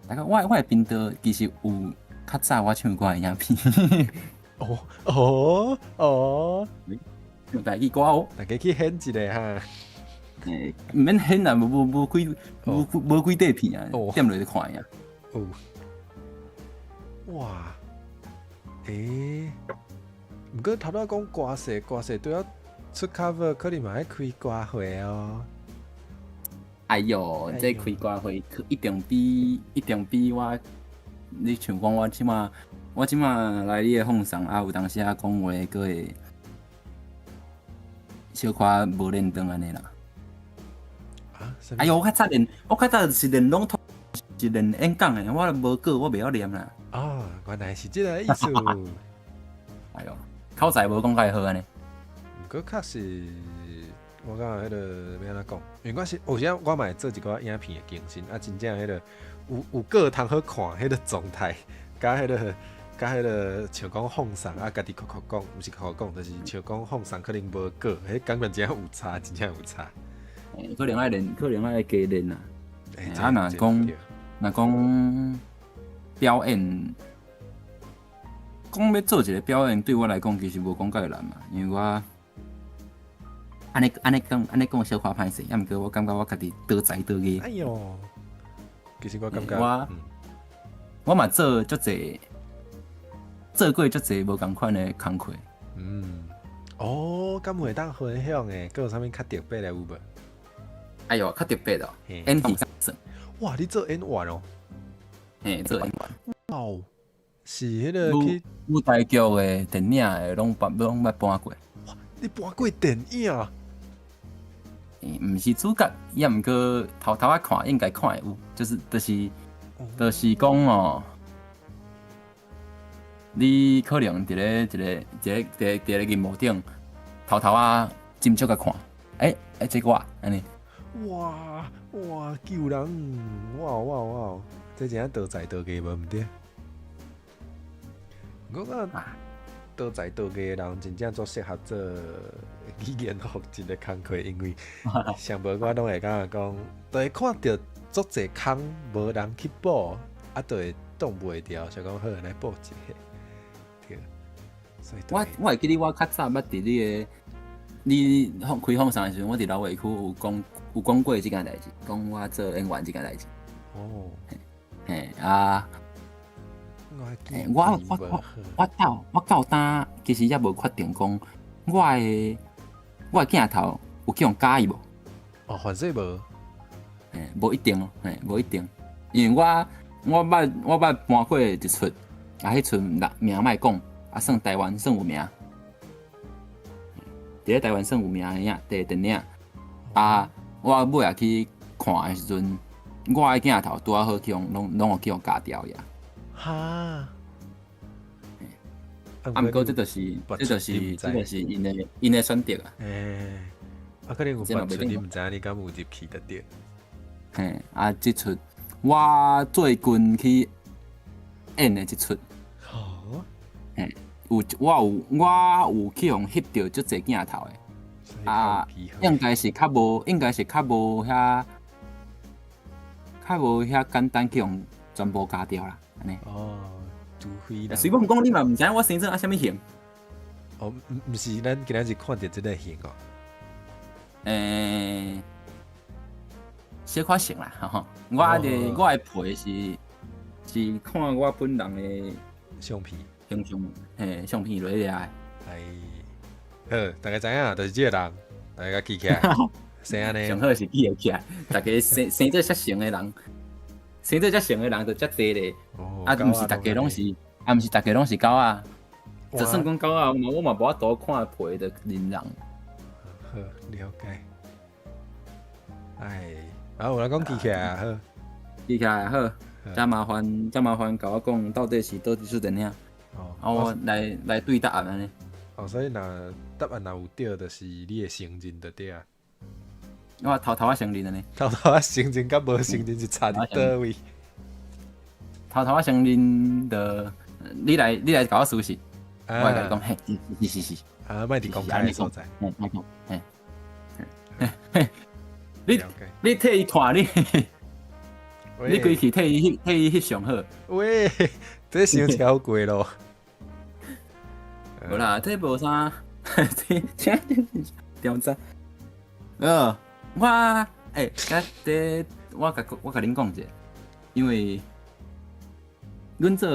大概我诶频道其实有较早我唱歌诶影片。用台语歌哦，大家去演一个哈。毋免显啊，无几块片啊，点落去看呀。哇，毋过头仔讲歌势都要出 cover， 可能嘛要开歌会哦。哎哟，这开歌会一定比我你像讲我即马来你诶放送啊，有当时啊讲话个会小可无认真安尼啦。哎哟，我较早是练拢通，是练演讲诶，我无过，我袂晓念啦。原来是这个意思。哎哟，口才无讲介好安尼。毋过确实，我感觉迄个要安怎讲？因为我是有时我嘛会做一个影片诶更新，真正迄个有个通好看迄个状态，甲迄个像讲放送家己讲，毋是讲，就是像讲放送可能无个，迄感觉真有差，真正有差。可能爱练，可能爱加练啦。若讲表演，讲要做一个表演，对我来讲其实无讲介难嘛，因为我安尼讲小可歹势，毋过我感觉我家己多才多艺。哎哟，其实我感觉我嘛做足济，做过足济无共款的工课。敢会当分享诶？佮有啥物较特别诶有无？哎哟，较特别哦，演戏算。哇，你做演员哦？嘿，做演员。哦，是迄个去舞台剧诶、电影诶，拢捌搬过。哇，你搬过电影？毋是主角，也毋过头仔看应该看会有，就是讲哦，你可能伫咧一个荧幕顶头仔斟酌甲看，这我安尼。哇，救人！哇，这真多才多艺无毋对。我讲多才多艺的人真正足适合做语言学习的工课，因为上无我拢会感觉讲，就会看到足侪空无人去补，就会挡袂掉，就讲好来补一下。对，所以我会记得我较早捌伫你开放送的时阵，我伫老尾区有讲过即件代志，讲我做演员即件代志。我到呾其实也无确定讲我的镜头有去用假伊无？反正无。无一定哦，无一定，因为我捌搬过一出，迄出名莫讲，算台湾算有名。伫咧台湾算有名的电影我尾也去看的时阵，我的镜头拄好去用，拢有去用假掉呀。哈。毋过这就是因的选择啊。可能有别出你毋知你敢有入去得着。这出我最近去演的这出。我有去用翕到足侪镜头的，应该是较无遐简单去用全部加掉啦，安尼。除非啦。随便讲，你嘛毋知我生做啥物型。毋是咱今仔日看到即个型哦。小可型啦，吼。我的皮是看我本人的相片。相片落去啊！好，大家知影，就是这个人，大家记起来，生安尼。上好是记会起来，大家生做遮型的人，就遮济咧。毋是大家拢是狗啊。就算讲狗仔，我嘛无法度看皮的忍人。好了解。哎，我来讲记起来好。记起来好，真麻烦，甲我讲到底是倒一出电影，我来对答案安尼。所以答案有对，就是你的成人就对啊。我头仔承认安尼。头仔成人甲无成人是差伫倒位？头仔承认的，你来甲我输是，我会甲你讲，嘿，是。莫伫公开的所在。莫讲，嘿，你替伊看你规气替伊翕上好。喂，这伤超过咯。无啦，这无啥，这调查。我我甲恁讲者，因为阮做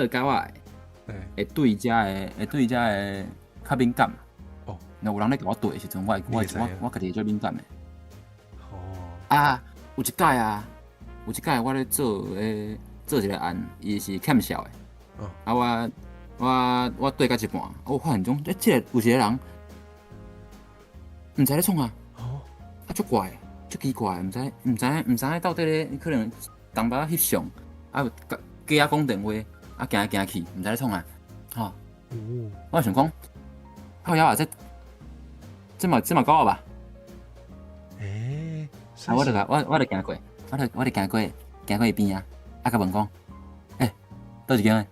狗仔会对遮个较敏感。若有人咧甲我对的时阵，我家己最敏感的。有一摆我咧做一个案，伊是欠笑的。我对到一半，我发现种，有一个人，毋知咧创啊，足怪，足奇怪，毋知到底咧可能东北翕相，加讲电话，行去，毋知咧创啊，我想讲，靠腰啊，这嘛狗啊吧？我就行过，我就行过伊边啊，甲问讲，倒一间诶？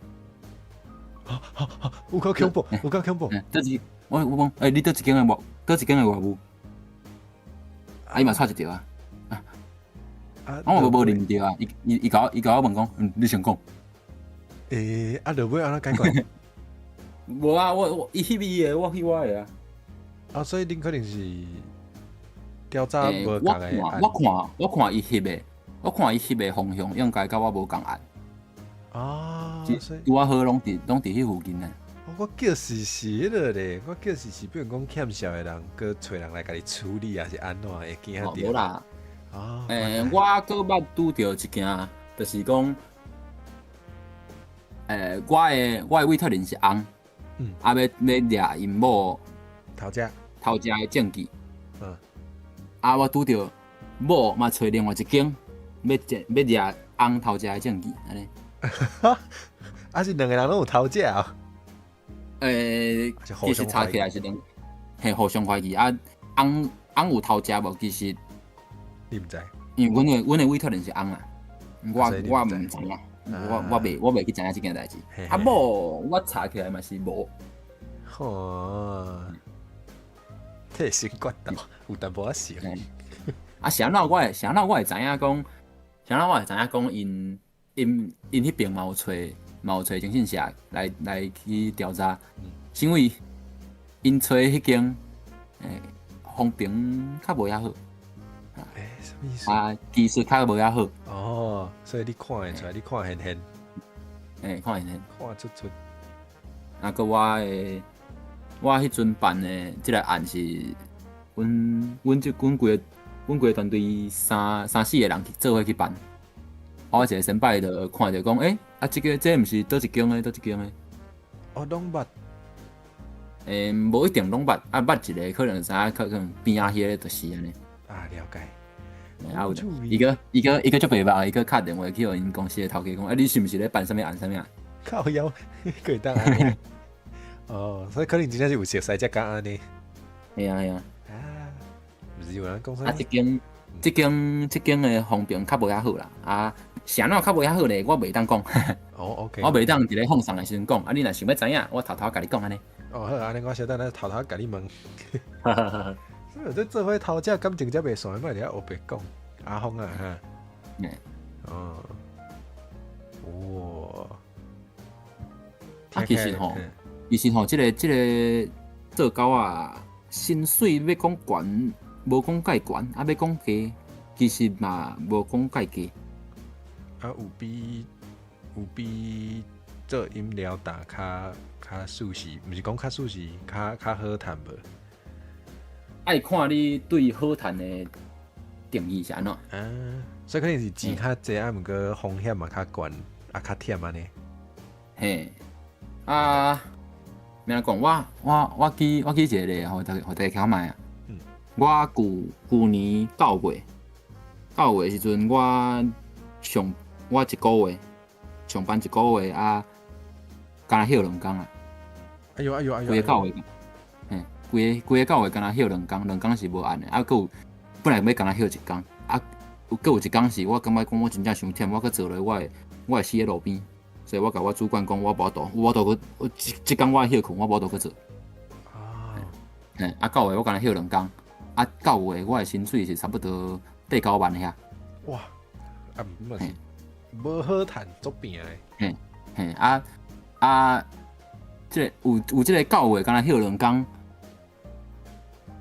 有够恐怖，有够恐怖。倒一，我讲，你倒一间诶无？倒一间诶外务？伊嘛错一条啊。我无认着啊，伊甲我问讲，你想讲？就尾安怎解决？无啊，伊翕伊诶，我翕我诶啊。所以恁可能是调查无共诶。我看伊翕诶，方向应该甲我无共案。所以我好拢伫迄附近呢。我叫是了咧，我叫是比如讲欠笑诶人，佮找人来甲你处理，还是安怎会惊到？无啦。我搁捌拄着一件，就是讲，我的委托人是翁，要掠因某头家的证据。我拄着某嘛找另外一间，要掠翁头家的证据，安尼。是两个人拢有头家哦。其实查起来是互相怀疑翁有头家无？其实你毋知，因为阮的委托人是翁啊，我毋知影，我袂去知影即件代志。某我查起来嘛是无。替身决斗有淡薄仔像。啥哪我会知影讲，因迄边嘛有找征信社来去调查，是因为因找迄间风评较无遐好。什么意思？技术较无遐好。所以你看会出来，你看现。看现。看出。个我迄阵办的即个案是，阮规个团队三四个人做伙去办。我一个先摆就看着讲，这毋是倒一间的？拢捌。无一定拢捌，捌一个可能知影，可能边仔迄个就是安尼。了解。伊个足白吧，伊个敲电话去互因公司的头家讲，你是毋是咧办啥物案？靠腰，可当安尼。所以可能真正是有熟悉才敢安尼。系啊。毋是有人讲啥？即间的风评较无遐好啦。啥哪较无遐好咧？我袂当讲。OK。我袂当伫咧放送的时阵讲。你若想要知影，我偷偷甲你讲安尼。好，安尼我小等咧偷偷甲你问。所以这做伙头家感情才袂散，莫伫遐黑白讲。阿峰啊哈。其实吼，即个做狗啊，薪水要讲悬，无讲介悬，要讲低，其实嘛无讲介低。有比做饮料打较舒适，毋是讲较舒适，较好谈无？爱看你对好谈的定义是安怎？所以可能是钱较济，毋过风险嘛较悬，较忝安尼。嘿，免讲，我记一个例，互大家听卖啊。嗯。我旧年9月时阵，我一个月上班一个月啊，敢若休2工啊。哎呦！规个9月，规个9月敢若休2工，2工是无按的，啊，佮有本来要敢若休1工，啊，佮有1工是我感觉讲我真正伤忝，我佮做落我会死喺路边，所以我甲我主管讲我无度，我即工我休困，我无度去做。啊，啊9月我敢若休2工，啊9月我的薪水是差不多8-9万遐。哇，啊，嘛是无好趁，足平诶。即个有即个9月敢若休2工，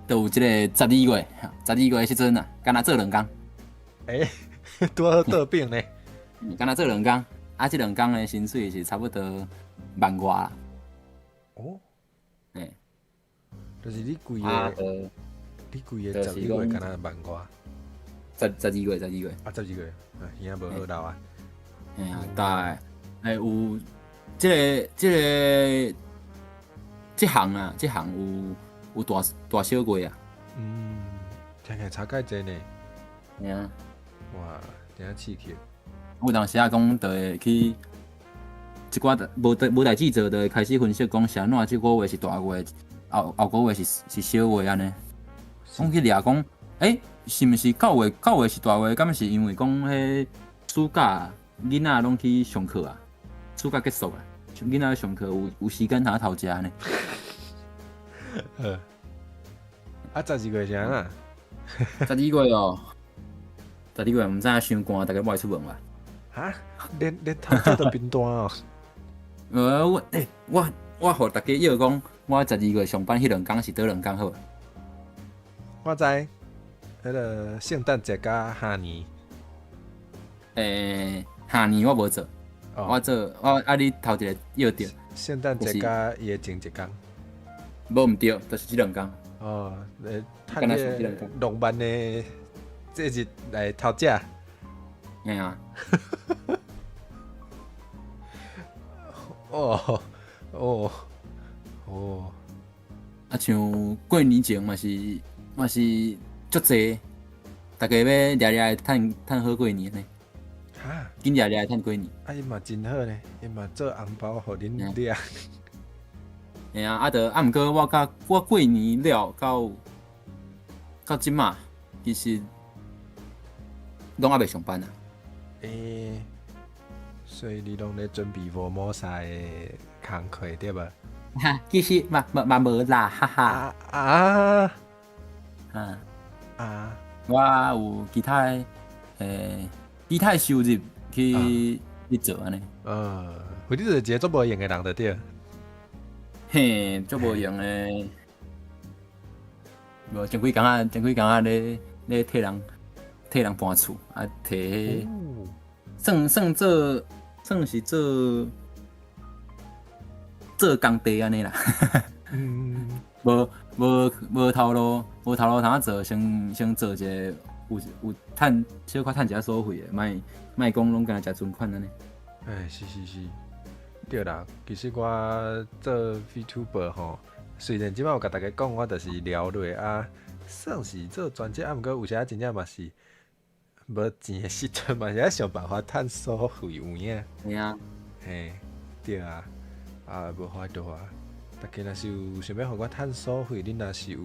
就有即个12月的时阵啊，敢若做2工。诶，拄好倒饼呢。敢若做2工，啊，即2工的薪水是差不多10000外啦。哦，嘿，就是你规个12月敢若10000外。12月。啊，12月，兄无好闹啊。嘿啊，大概有即项有大小月啊。听起来差介济呢。嘿啊，哇，真刺激。有当时啊讲，就会去一寡无代志做，就会开始分析讲，啥哪即个月是大月，后个月是小月安尼。讲去掠讲，是毋是9月是大月？敢是因为讲迄暑假囡仔拢去上课啊？暑假结束啊，囡仔上课有时间通偷食呢。啊，12月啥啊？12月哦，12月毋知影伤寒，大家莫出门吧。哈？连头家都冰单哦。我互大家约讲，我12月上班迄2工是倒2工好。我知，迄个圣诞节甲下年。下年我无做，我做你头一个约着。圣诞节甲伊的前1工。无毋对，就是即2工。哦，趁个浪漫的节日来偷食。嘿啊。啊，像过年前嘛是足济，大家要掠趁好过年呢。哈？紧掠趁过年。啊，伊嘛真好呢，伊嘛做红包互恁掠。嘿啊，毋过我过年了到即马，其实拢还袂上班啊。所以你拢咧准备无摸晒的工课对无？哈，其实嘛无啦，哈哈。我有其他收入去做安尼。为你就是一个足无用的人就对。嘿，足无用的。无前几工仔咧替人搬厝，啊替算是做工地安尼啦。无头路通做，先做一个有小可趁一下所费的，莫讲拢干食存款安尼。是，对啦。其实我做 VTuber 吼，虽然即摆有甲大家讲，我就是聊落啊，算是做专职，毋过有时真正嘛是无钱的时阵嘛是爱想办法趁所费有影。嘿啊，嘿，对啊，无法度啊。大家若是有想要互我趁所费，恁若是有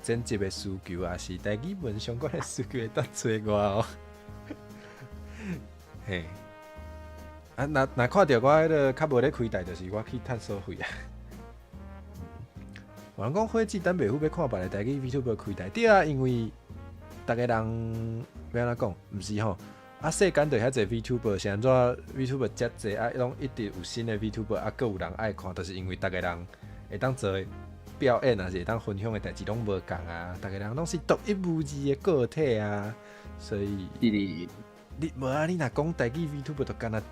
剪辑的需求，也是台语文相关的需求，会当找我哦。嘿，若看到我迄个较无咧开台，就是我去趁所费啊。有人讲火箭等袂赴要看别个台语 VTuber 开台，对啊，因为逐个人要安怎讲，毋是吼。世间就遐济 VTuber， 是安怎 VTuber 遮济拢一直有新的 VTuber， 阁有人爱看，就是因为逐个人会当做表演啊，是会当分享的代志拢无共啊，逐个人拢是独一无二的个体啊，所以你无啊，你若讲台语 VTuber 就干那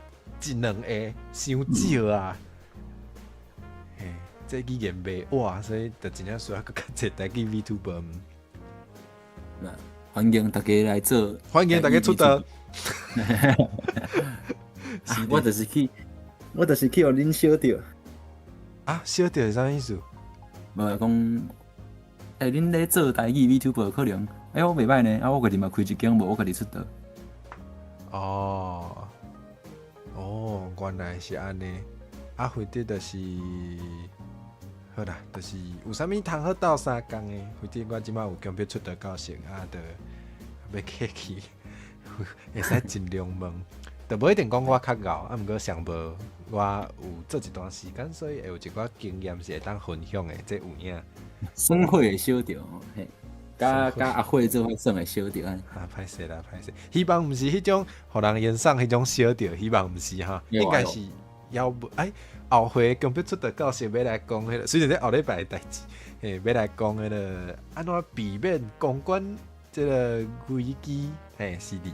1-2个，伤少啊。嘿，这语言袂活，所以就真正需要搁较济台语 VTuber。欢迎大家来做，欢迎大家出道。我就是去互恁烧着。啊，小着是啥意思？无讲，恁咧做台语 VTuber 可能，我袂歹呢，我家己嘛开一间，无我家己出道。哦，原来是安尼。啊，或者就是好啦，就是有啥物通好斗相共诶，或者我即摆有强要出道到成啊，着要客气，会使尽量问。就无一定讲我较敖，啊，毋过上无我有做一段时间，所以会有一寡经验是会当分享诶，这有影。生会会小着，嘿，甲阿慧做伙算会小着安。啊，歹势啦，歹势。希望毋是迄种互人言送迄种小着，希望毋是哈，应该是要不后回强要出道到时要来讲迄个，虽然在后礼拜诶代志，嘿，要来讲迄个安怎避免公关即个危机，嘿，是的。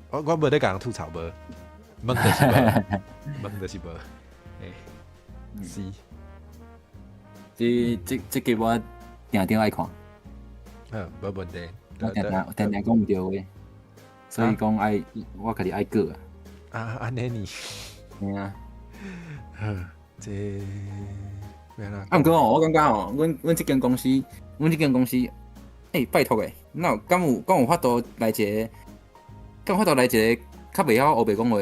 我无咧甲人吐槽无，问就是无，问就是无，嘿，是。这个我定定爱看，无问题。我定定讲毋对话，所以讲爱我家己爱过啊。安尼呢？嘿啊。这毋过我感觉阮即间公司，拜托诶，那敢有法度来一个，较袂晓黑白讲话。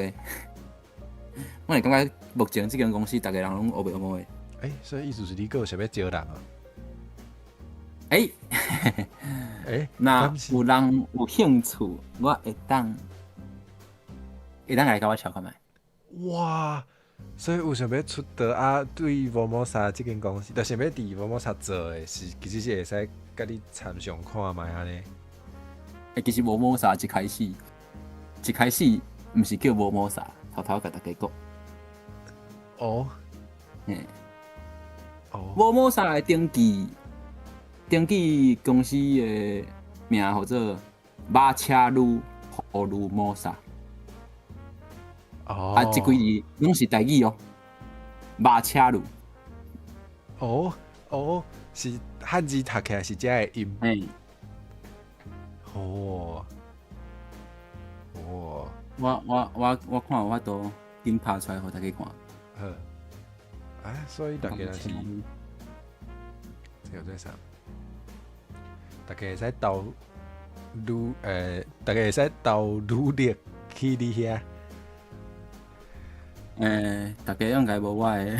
我会感觉目前即间公司，逐个人拢黑白讲话。所以意思是你个想要招人啊？那有人有兴趣，我会当来甲我瞧看觅。哇！所以有想要出道啊？对无摩萨即间公司，就想要伫无摩萨做诶，是其实是会使甲你参详看觅安尼。其实无摩萨一开始毋是叫无摩萨，偷偷甲大家讲。哦。无摩萨诶登记公司诶名叫做马车路荷鲁摩萨。即几字拢是台语哦。马车路。是汉字读起来是遮个音。我看有法度紧拍出来，互大家看。所以大家若是，这个做啥？大家会使投大家会使投履历去你遐。大家应该无我诶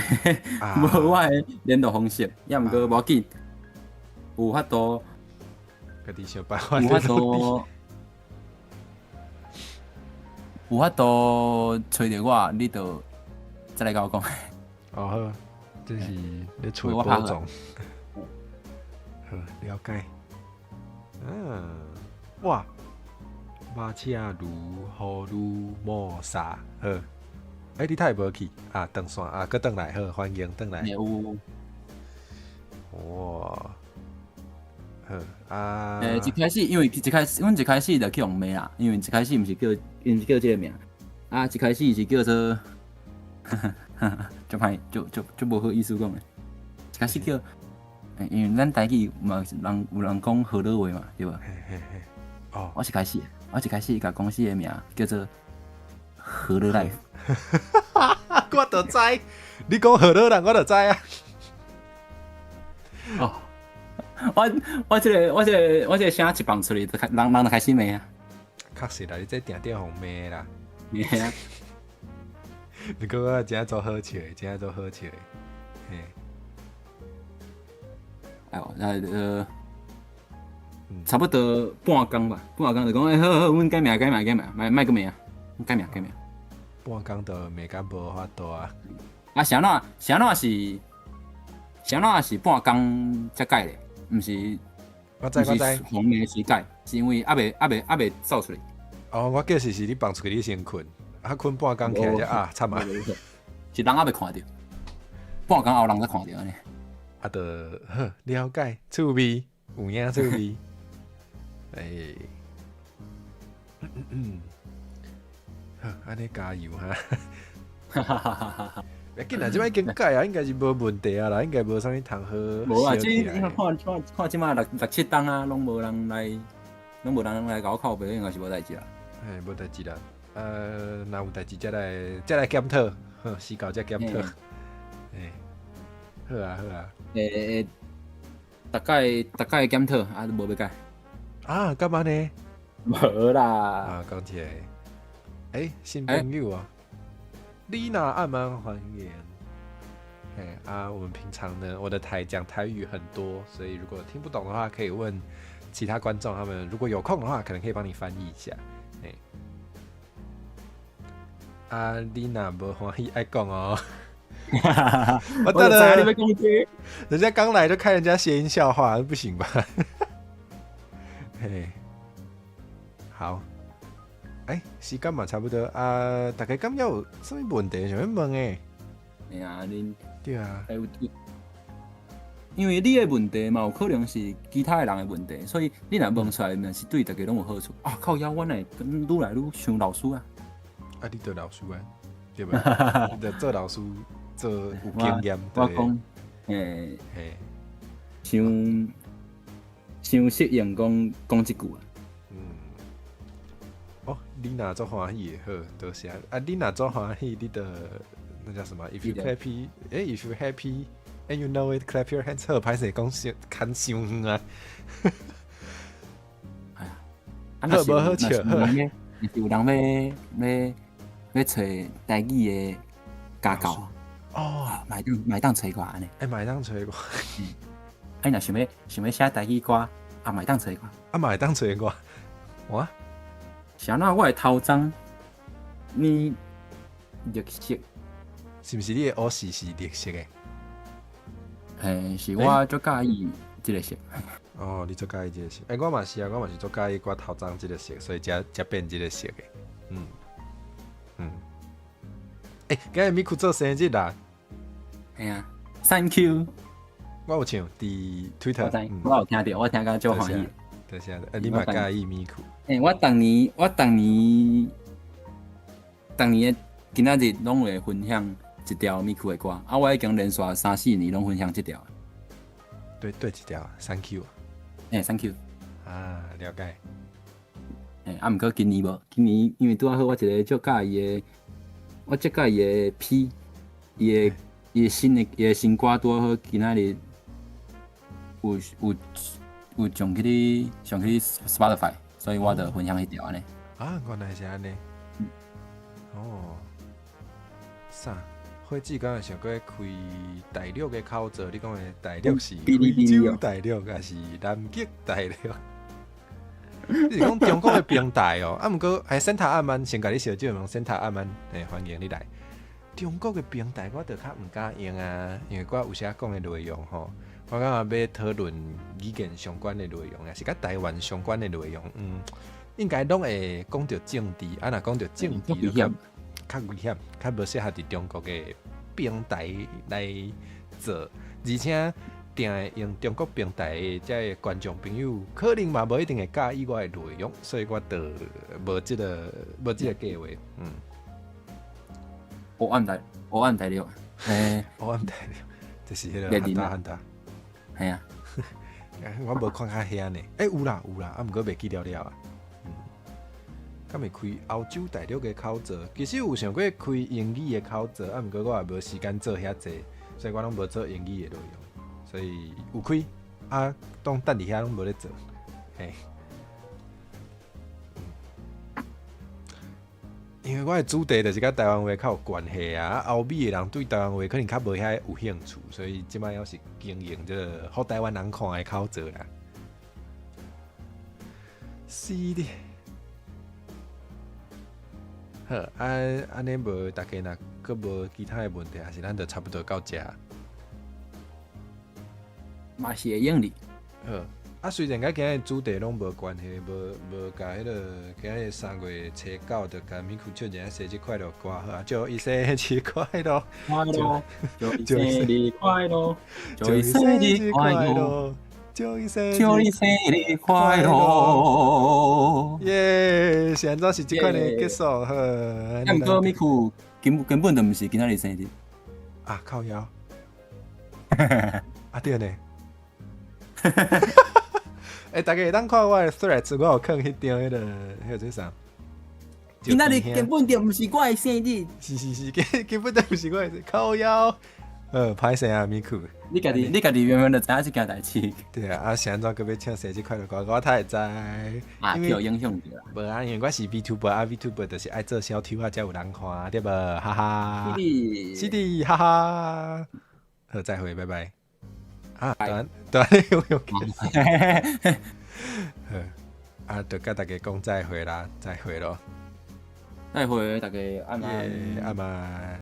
联络方式，也毋过无要紧，有法度，家己想办法。有法度找着我，你就再来甲我讲。好，这是咧找保障。好，了解。哇，马车路荷鲁摩萨，好。你太无去啊？转线啊，搁转来，好，欢迎转来。有。哇，好啊。一开始，因为阮一开始就去用名啦，因为一开始毋是叫这个名，一开始是叫做，就歹就无好意思讲诶。一开始叫，因为咱台语嘛有人讲河洛话嘛，对吧？我一开始甲公司诶名叫做河洛 life。我就知，你讲河洛人，我就知啊。我这个声一放出来，人就开始骂啊。确实啦，你这定定互骂啦。嘿啊。不过我真做好笑，差不多半工吧，就讲好，阮改名，莫个名，改名。半工就骂甲无法度啊！啥哪是半工才改咧？毋是？我知。红名时改，是因为还袂走出来。我叫是你放出去，你先困，困半工起来才惨啊！是人还袂看到，半工后人才看到安尼。就好了解，趣味有影趣味。好，安尼加油哈！别紧啦，即摆已经改啊，应该是无问题啊啦，应该无啥物通好。无啊，看即摆6、7档啊，拢无人来甲我靠背，应该是无代志啦。无代志啦。若有代志再来检讨，好，死狗才检讨。诶，好啊好啊。大概检讨啊，无要改。啊，干嘛呢？无啦。啊，讲起来，新朋友啊，丽娜暗蛮欢迎。我们平常呢，我的台讲台语很多，所以如果听不懂的话，可以问其他观众，他们如果有空的话，可能可以帮你翻译一下。丽娜不欢喜爱讲哦。我知道你要讲这，人家刚来就看人家谐音笑话，不行吧？嘿，好，时间嘛差不多啊，大家敢有什么问题想要问诶？哎呀，恁对啊，因为你的问题嘛，有可能是其他的人的问题，所以你若问出来，嘛是对大家拢有好处啊。靠腰，我呢愈来愈像老师啊。你做老师啊，对吧？你做老师做有经验，我讲，想适应讲这句啊。你若做欢喜也好，多谢你若做欢喜，你的那叫什么 ？If you happy，if you happy and you know it, clap your hands。好，歹势讲看伤远啊。哎呀，好无好笑。有人要找台语的家教啊。买当找我安尼。买当找我。若想要写台语歌，买当找我。买当找我。我？啥那我的头鬃，你绿色，是不是你的乌是绿色的？是我最介意这个色。你最介意这个色？我嘛是啊，我嘛是最介意我头鬃这个色，所以才变这个色的。今日米库做生日啦！啊 ，Thank you。我有唱伫 Twitter， 我有听到，我听到就欢喜。多谢，你嘛介意米库？我当年的今仔日拢会分享一条米库的歌，我已经连续3-4年拢分享这条。对一条 ，Thank you。Thank you。了解。毋过今年无，今年因为拄好我一个足介意的，我足介意的 P， 伊的新歌拄好今仔日有上去 Spotify， 所以我就分享迄条安尼。原来是安尼。啥？火子刚才想过开大陆的口罩，你讲的大陆是非洲大陆，还是南极大陆？你是讲中国的平台哦？毋过仙塔阿曼先甲你小酒问仙塔阿曼，欢迎你来。中国的平台我就较毋敢用啊，因为我有些讲的内容吼，我感觉要讨论语言相关的内容，也是甲台湾相关的内容，应该拢会讲到政治，若讲到政治就较危险，较无适合伫中国的平台来做，而且定会用中国平台的这观众朋友，可能嘛无一定会介意我的内容，所以我就无这个计划。黑暗大陆，黑暗大陆，就是迄个汉达。系啊，我无看较遐呢。有啦，毋过袂记了啊。敢会开欧洲大陆的口罩？其实有想过开英语的口罩，毋过我也无时间做遐济，所以我拢无做英语的内容。所以有开当等伫遐拢无咧做。因为我的主题就是甲台湾话较有关系啊，欧美的人对台湾话可能较无遐有兴趣，所以即摆要是经营这个互台湾人看的口罩啦。是的。好，安尼无大家若佫无其他的问题，还是咱就差不多到遮。嘛是会用哩。好，虽然甲今日主题拢无关系，无甲迄个今日3月初9就甲米库唱一下生日快乐歌好啊，祝伊生日快乐，祝伊生日快乐，祝伊生日快乐。祝你生日快乐！耶！现在是即款的结束好。毋过米库根本就毋是今仔日生日。靠腰。对呢。大家会当看我的 threads， 我有放迄张迄个做啥？今仔日根本就毋是我的生日。是，根本就毋是我的靠腰。歹势啊，米库。你家己原本就知影即件代志。对啊，是安怎个要唱生日快乐歌，我太会知。有影响着。无啊，因为我是 VTuber，VTuber 就是爱做小抽啊，才有人看，对无？哈哈。是的，哈哈。好，再会，拜拜。短用就甲大家讲再会啦，再会咯。再会，大家晚安。晚安。